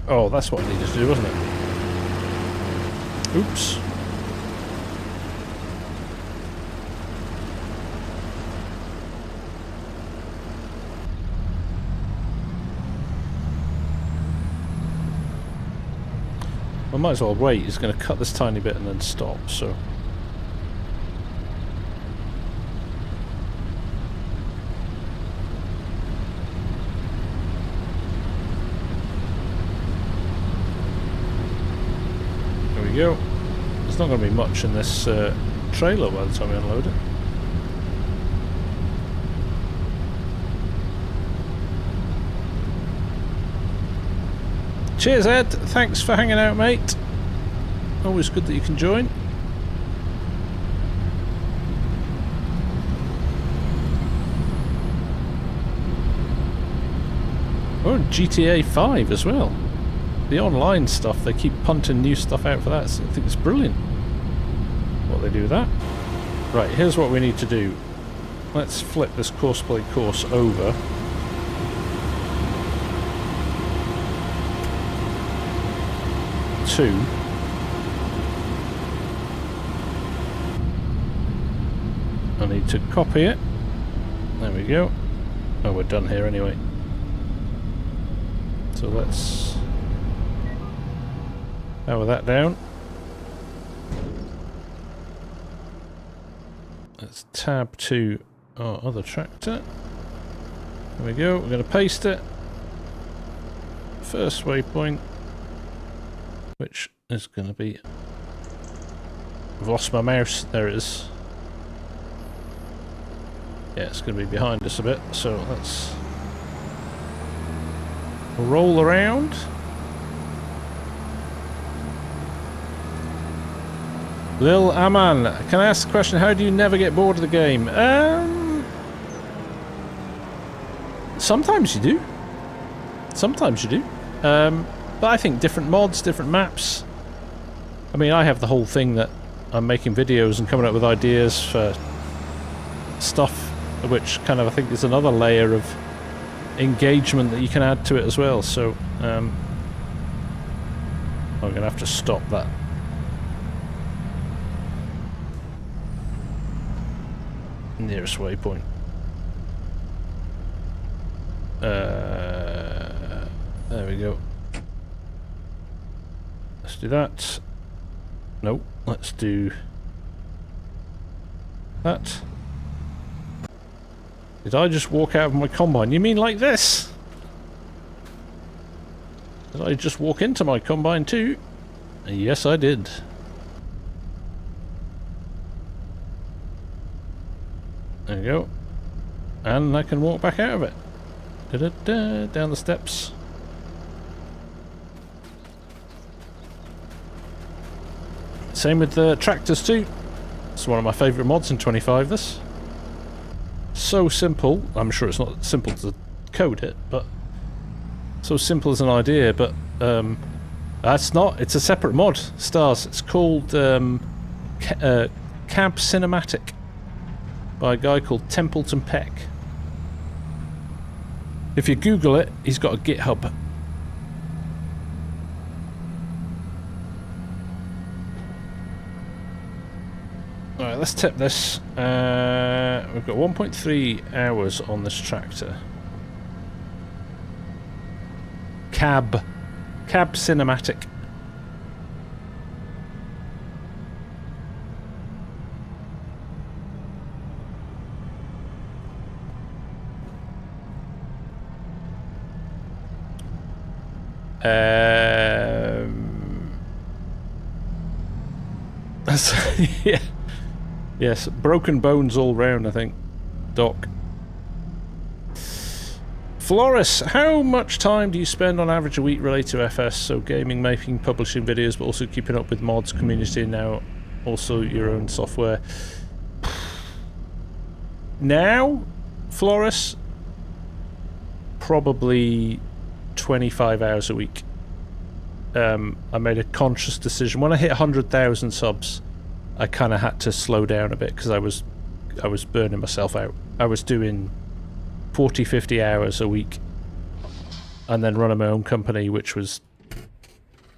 Oh, that's what I needed to do, wasn't it? Oops. I might as well wait. He's going to cut this tiny bit and then stop, so... There we go. There's not going to be much in this trailer by the time we unload it. Cheers, Ed. Thanks for hanging out, mate. Always good that you can join. Oh, GTA 5 as well. The online stuff, they keep punting new stuff out for that. So I think it's brilliant what they do with that. Right, here's what we need to do. Let's flip this course play course over. I need to copy it. There we go. Oh, we're done here anyway. So let's power that down. Let's tab to our other tractor. There we go. We're going to paste it. First waypoint, which is going to be... I've lost my mouse. There it is. Yeah, it's going to be behind us a bit, so let's roll around. Lil Aman, can I ask a question? How do you never get bored of the game? Sometimes you do. Sometimes you do. But I think different mods, different maps. I mean, I have the whole thing that I'm making videos and coming up with ideas for stuff, which kind of I think is another layer of engagement that you can add to it as well. So I'm going to have to stop that. Nearest waypoint. There we go. Let's do that. Nope, let's do that. Did I just walk out of my combine? You mean like this? Did I just walk into my combine too? Yes, I did. There we go. And I can walk back out of it. Da-da-da, down the steps. Same with the tractors too. It's one of my favourite mods in 25, this. So simple. I'm sure it's not simple to code it, but so simple as an idea, but that's not. It's a separate mod, Stars. It's called Cab Cinematic by a guy called Templeton Peck. If you Google it, he's got a GitHub. Alright, let's tip this. We've got 1.3 hours on this tractor. Cab Cinematic. Yeah. Yes, broken bones all round, I think. Doc. Floris, how much time do you spend on average a week related to FS? So gaming, making, publishing videos, but also keeping up with mods, community, and now also your own software. Now, Floris, probably 25 hours a week. I made a conscious decision. When I hit 100,000 subs, I kind of had to slow down a bit because I was burning myself out. I was doing 40, 50 hours a week and then running my own company, which was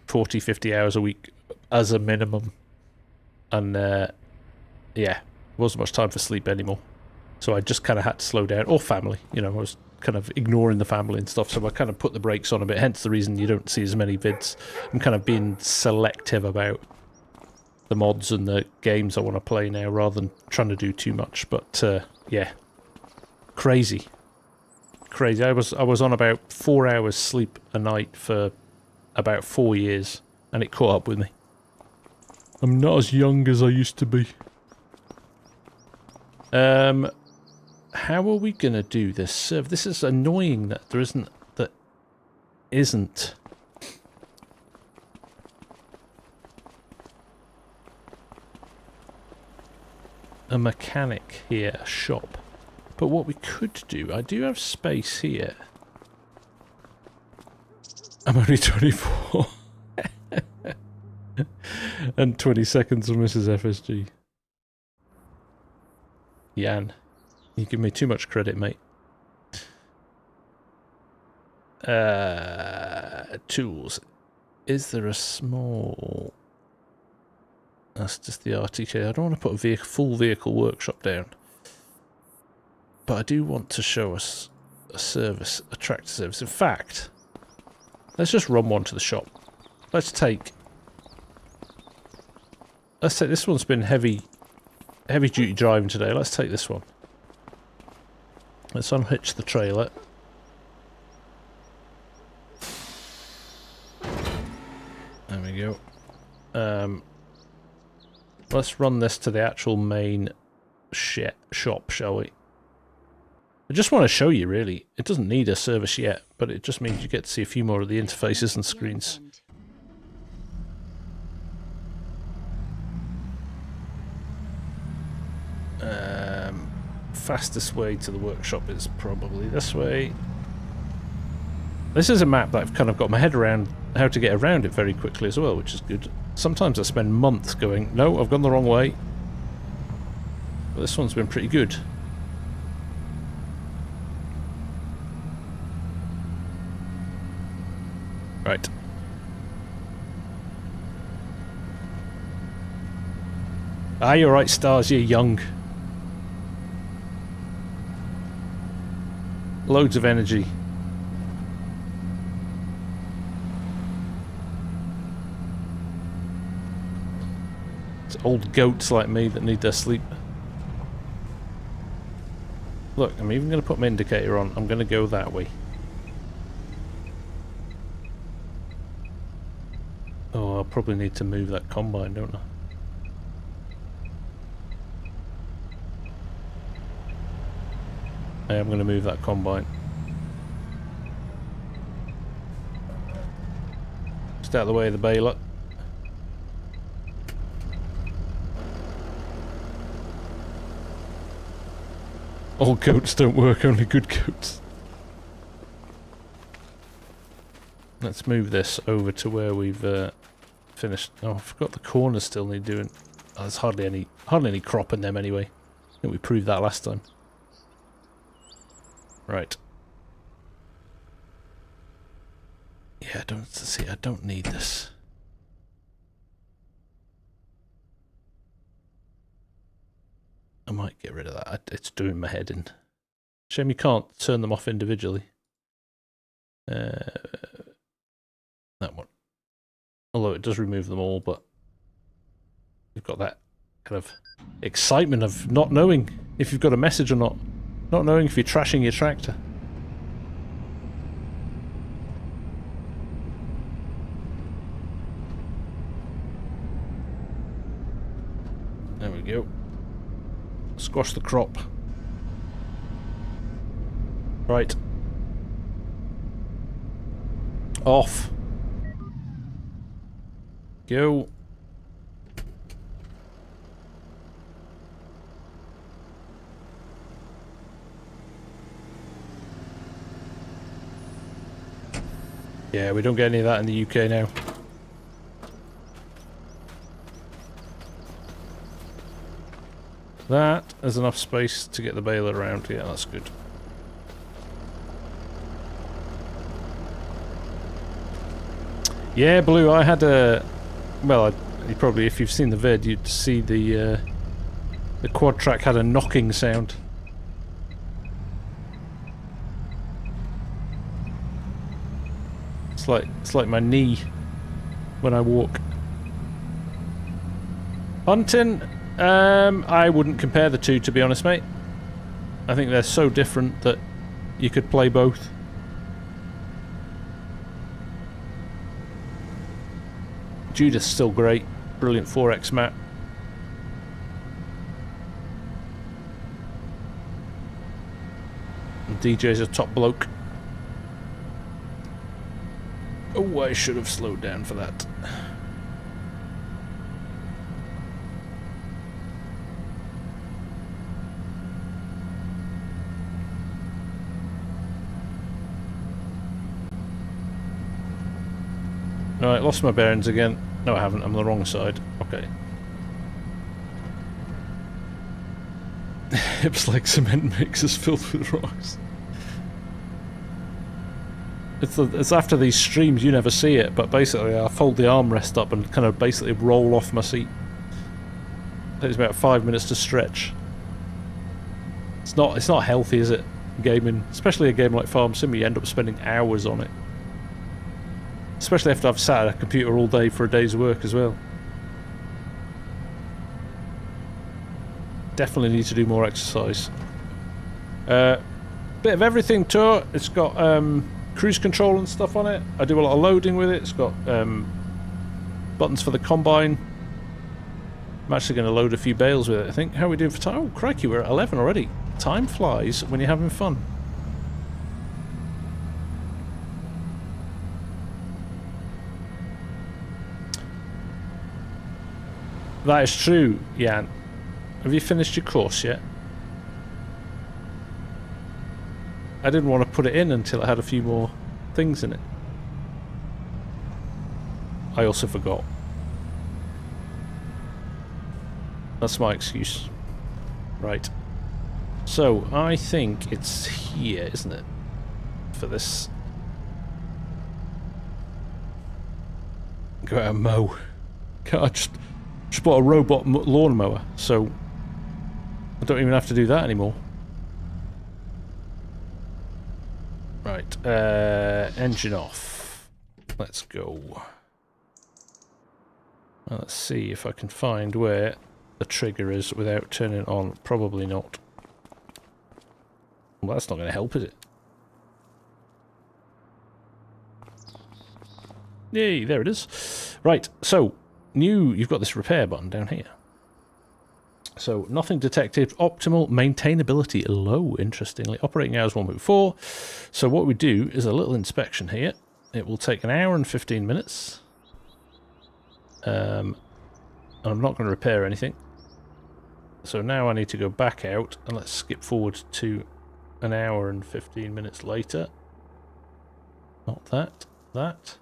40, 50 hours a week as a minimum. And yeah, wasn't much time for sleep anymore. So I just kind of had to slow down. Or family, you know, I was kind of ignoring the family and stuff, so I kind of put the brakes on a bit, hence the reason you don't see as many vids. I'm kind of being selective about the mods and the games I want to play now, rather than trying to do too much. But yeah, crazy. I was on about 4 hours sleep a night for about 4 years, and it caught up with me. I'm not as young as I used to be. How are we gonna do this serve? This is annoying that there isn't a mechanic here, a shop. But what we could do, I do have space here. I'm only 24. And 20 seconds of Mrs. FSG. Jan, you give me too much credit, mate. Tools. Is there a small... That's just the RTK. I don't want to put a full vehicle workshop down. But I do want to show us a service, a tractor service. In fact, let's just run one to the shop. Let's take this one's been heavy duty driving today. Let's take this one. Let's unhitch the trailer. There we go. Let's run this to the actual main shop, shall we? I just want to show you, really. It doesn't need a service yet, but it just means you get to see a few more of the interfaces and screens. Fastest way to the workshop is probably this way. This is a map that I've kind of got my head around how to get around it very quickly as well, which is good. Sometimes I spend months going, no, I've gone the wrong way. But this one's been pretty good. Right. Ah, you're right, Stars, you're young. Loads of energy. It's old goats like me that need their sleep. Look, I'm even going to put my indicator on. I'm going to go that way. Oh, I'll probably need to move that combine, don't I? I am going to move that combine. Just out of the way of the baler. All goats don't work, only good goats. Let's move this over to where we've finished. Oh, I forgot the corners still need doing. Oh, there's hardly any crop in them anyway. I think we proved that last time. Right. Yeah, I don't need this. I might get rid of that. It's doing my head in. Shame you can't turn them off individually. That one. Although it does remove them all, but you've got that kind of excitement of not knowing if you've got a message or not. Not knowing if you're trashing your tractor. There we go. Squash the crop. Right. Off. Go. Yeah, we don't get any of that in the UK now. That is enough space to get the baler around. Yeah, that's good. Yeah, Blue, I had a... Well, you probably, if you've seen the vid, you'd see the quad track had a knocking sound. It's like my knee when I walk. Hunting, I wouldn't compare the two, to be honest, mate. I think they're so different that you could play both. Judith's still great, brilliant 4x map. And DJ's a top bloke. Oh, I should have slowed down for that. Alright, lost my bearings again. No, I haven't. I'm on the wrong side. Okay. Hips like cement mixers filled with rocks. It's after these streams you never see it, but basically I fold the armrest up and kind of basically roll off my seat. It takes about 5 minutes to stretch. It's not healthy, is it? Gaming, especially a game like FarmSim, you end up spending hours on it. Especially after I've sat at a computer all day for a day's work as well. Definitely need to do more exercise. Bit of everything tour. It's got cruise control and stuff on it. I do a lot of loading with it. It's got buttons for the combine. I'm actually going to load a few bales with it, I think. How are we doing for time? Oh, crikey, we're at 11 already. Time flies when you're having fun. That is true, Jan. Have you finished your course yet? I didn't want to put it in until I had a few more things in it. I also forgot. That's my excuse. Right. So, I think it's here, isn't it? For this. Go out and mow. I just bought a robot lawnmower, so I don't even have to do that anymore. Right, engine off. Let's go. Well, let's see if I can find where the trigger is without turning it on. Probably not. Well, that's not going to help, is it? Yay, there it is. Right, so you've got this repair button down here. So, nothing detected. Optimal maintainability low, interestingly. Operating hours 1.4. So what we do is a little inspection here. It will take an hour and 15 minutes. And I'm not going to repair anything. So now I need to go back out, and let's skip forward to an hour and 15 minutes later. Not that. That.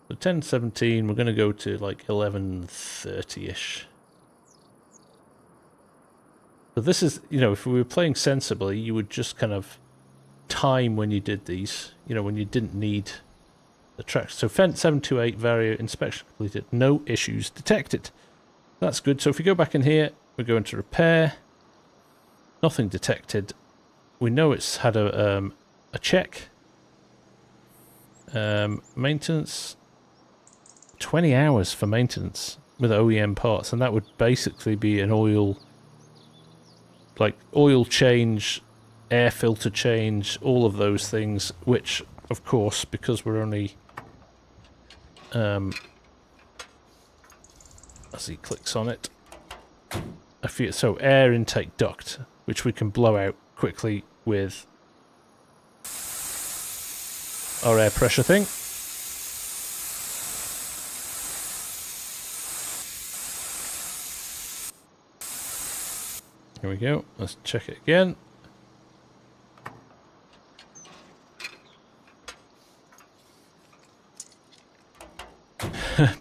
So 10:17, we're going to go to like 11:30-ish. So this is, you know, if we were playing sensibly, you would just kind of time when you did these, you know, when you didn't need the tracks. So Fent 728 Vario inspection completed, no issues detected. That's good. So if we go back in here, we go into repair, nothing detected. We know it's had a check. Maintenance, 20 hours for maintenance with OEM parts, and that would basically be an oil, like oil change, air filter change, all of those things, which of course, because we're only as he clicks on it, so air intake duct, which we can blow out quickly with our air pressure thing. Here we go. Let's check it again.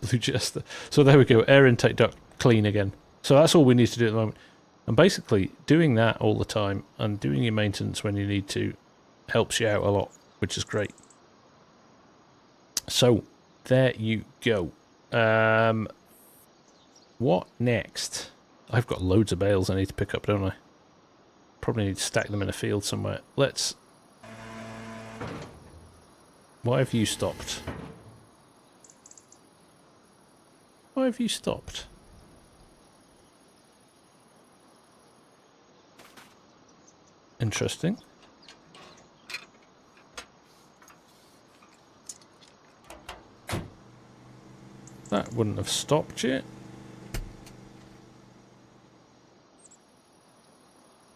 Blue Jester. So there we go. Air intake duct clean again. So that's all we need to do at the moment. And basically, doing that all the time and doing your maintenance when you need to helps you out a lot, which is great. So there you go. What next? I've got loads of bales I need to pick up, don't I? Probably need to stack them in a field somewhere. Let's... Why have you stopped? Why have you stopped? Interesting. That wouldn't have stopped yet.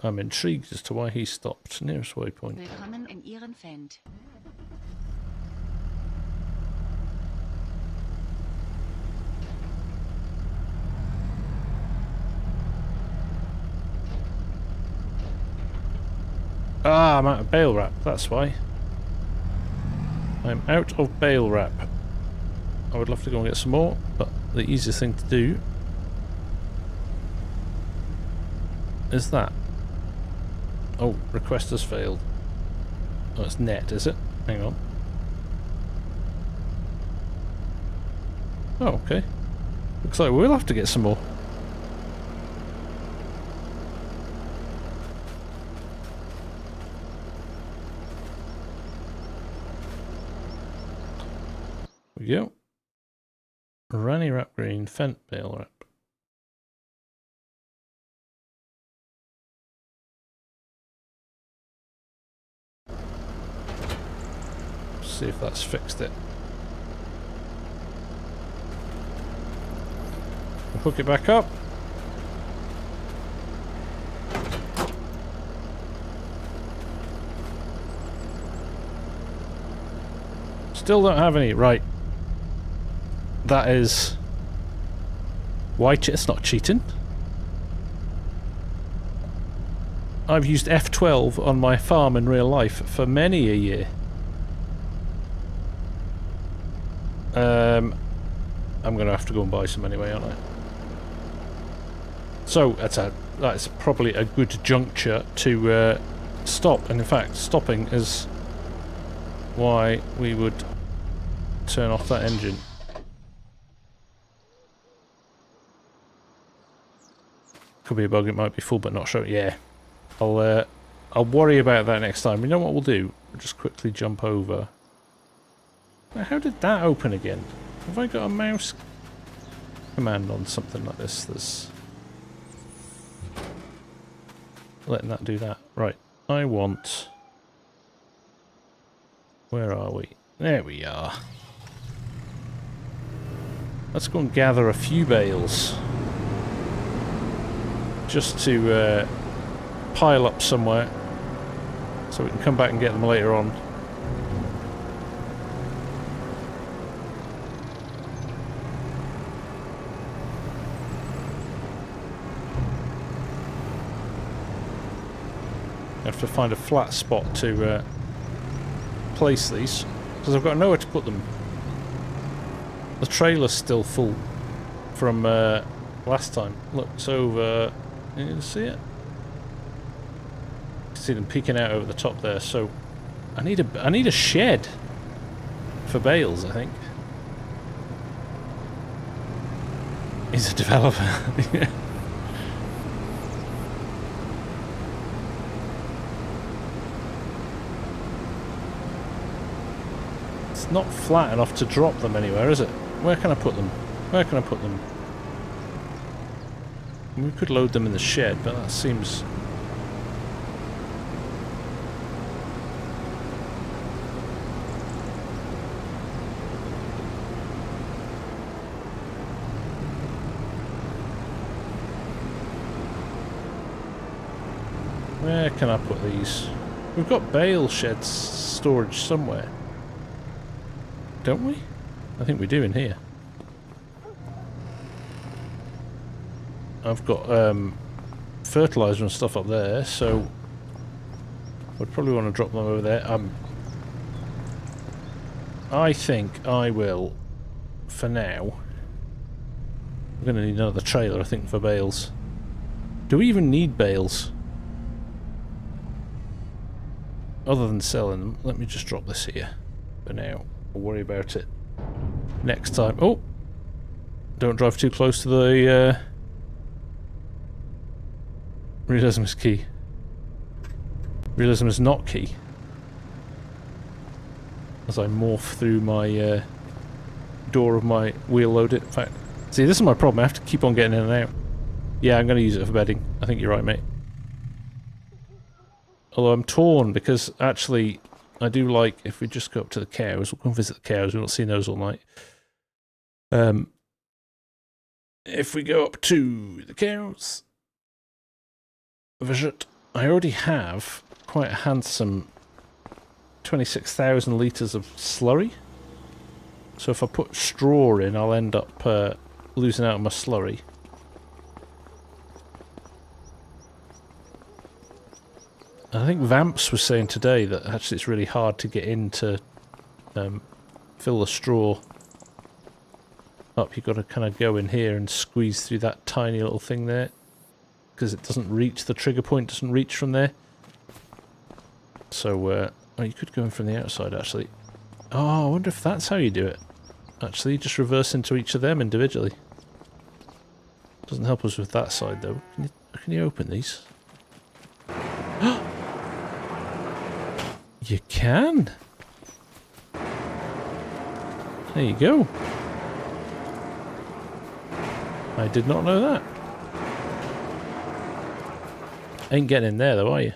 I'm intrigued as to why he stopped. Nearest waypoint. Willkommen in Ihren Fend. Ah, I'm out of bale wrap, that's why. I'm out of bale wrap. I would love to go and get some more, but the easiest thing to do is that. Oh, request has failed. Oh, it's net, is it? Hang on. Oh, okay. Looks like we'll have to get some more. There we go. Ranny wrap green, Fent bale wrap. See if that's fixed it. We'll hook it back up. Still don't have any. Right. That is... Why it's not cheating. I've used F12 on my farm in real life for many a year. I'm going to have to go and buy some anyway, aren't I? So that's probably a good juncture to stop. And in fact, stopping is why we would turn off that engine. Could be a bug. It might be full, but not sure. Yeah, I'll worry about that next time. You know what we'll do? We'll just quickly jump over. Now, how did that open again? Have I got a mouse command on something like this? That's letting that do that. Right. I want... Where are we? There we are. Let's go and gather a few bales. Just to pile up somewhere. So we can come back and get them later on. I have to find a flat spot to place these, because I've got nowhere to put them. The trailer's still full from last time. Look, it's over. Can you see it? You can see them peeking out over the top there. So I need a shed for bales, I think. He's a developer. Yeah. Not flat enough to drop them anywhere, is it? Where can I put them? Where can I put them? We could load them in the shed, but that seems... Where can I put these? We've got bale sheds storage somewhere. Don't we? I think we do in here. I've got fertilizer and stuff up there, so I'd probably want to drop them over there. I think I will, for now. I'm going to need another trailer, I think, for bales. Do we even need bales? Other than selling them, let me just drop this here for now. We'll worry about it next time. Oh! Don't drive too close to the realism is key. Realism is not key. As I morph through my door of my wheel loader. In fact, see, this is my problem. I have to keep on getting in and out. Yeah, I'm going to use it for bedding. I think you're right, mate. Although I'm torn, because actually I do like, if we just go up to the cows, we'll go and visit the cows, we've not seen those all night. If we go up to the cows, visit, I already have quite a handsome 26,000 litres of slurry. So if I put straw in, I'll end up losing out on my slurry. I think Vamps was saying today that actually it's really hard to get in to fill the straw up. You've got to kind of go in here and squeeze through that tiny little thing there, because it doesn't reach, the trigger point doesn't reach from there. So, oh, you could go in from the outside actually. Oh, I wonder if that's how you do it. Actually, just reverse into each of them individually. Doesn't help us with that side though. Can you open these? You can. There you go. I did not know that. Ain't getting in there though, are you?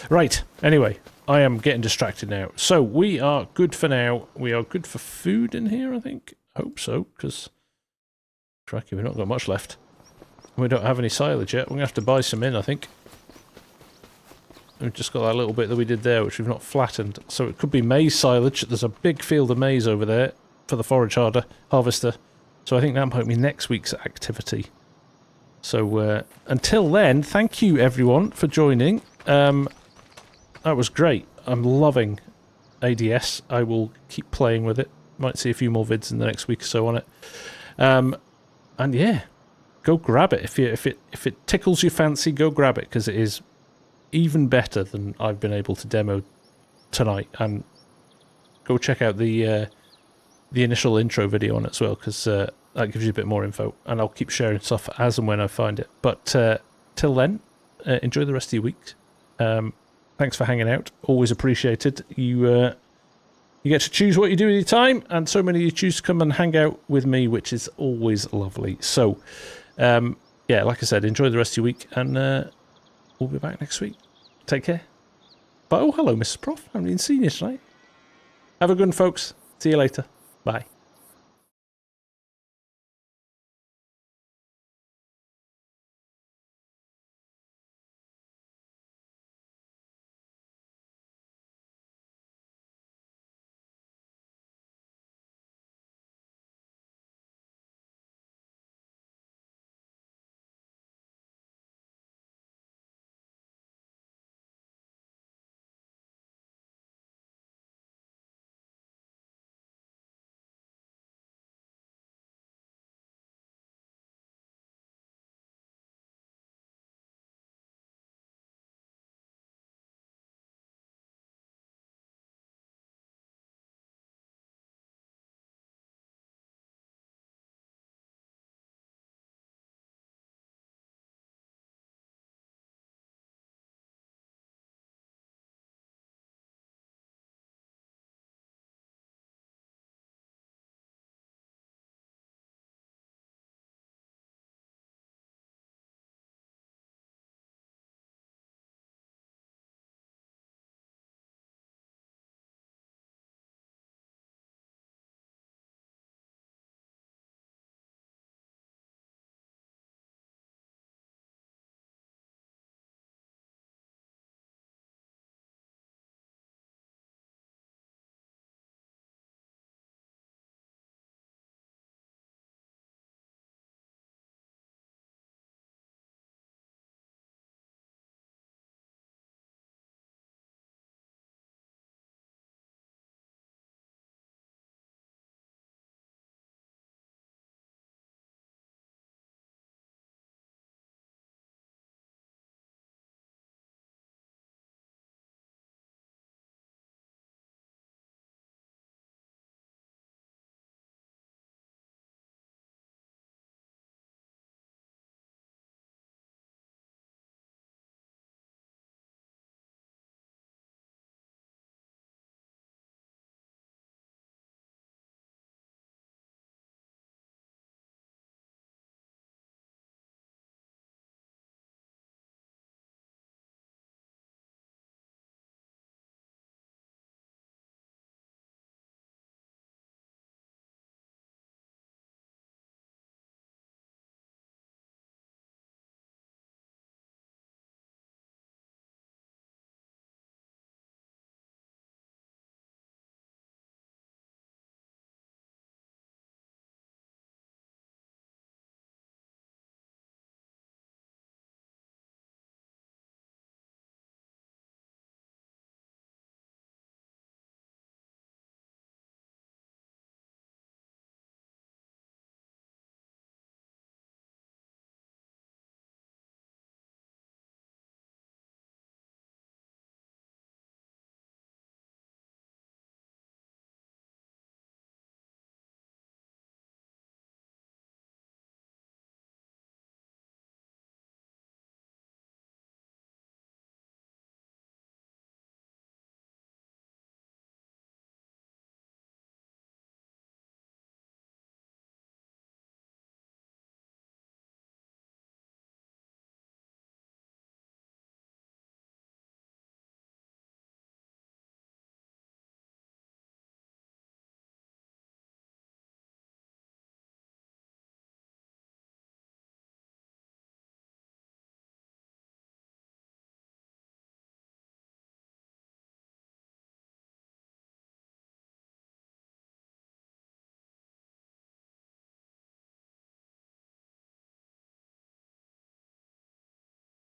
Right, anyway, I am getting distracted now. So, we are good for now. We are good for food in here, I think. I hope so, because... Crikey, we've not got much left. We don't have any silage yet. We're going to have to buy some in, I think. We've just got that little bit that we did there, which we've not flattened. So it could be maize silage. There's a big field of maize over there for the forage harvester. So I think that might be next week's activity. So until then, thank you everyone for joining. That was great. I'm loving ADS. I will keep playing with it. Might see a few more vids in the next week or so on it. And yeah, go grab it. If it tickles your fancy, go grab it, because it is even better than I've been able to demo tonight. And go check out the initial intro video on it as well, because that gives you a bit more info, and I'll keep sharing stuff as and when I find it. But till then, enjoy the rest of your week. Thanks for hanging out, always appreciated. You get to choose what you do with your time, and so many of you choose to come and hang out with me, which is always lovely. So yeah, like I said, enjoy the rest of your week, and we'll be back next week. Take care. Bye. Oh, hello, Mrs. Prof. I haven't even seen you tonight. Have a good one, folks. See you later. Bye.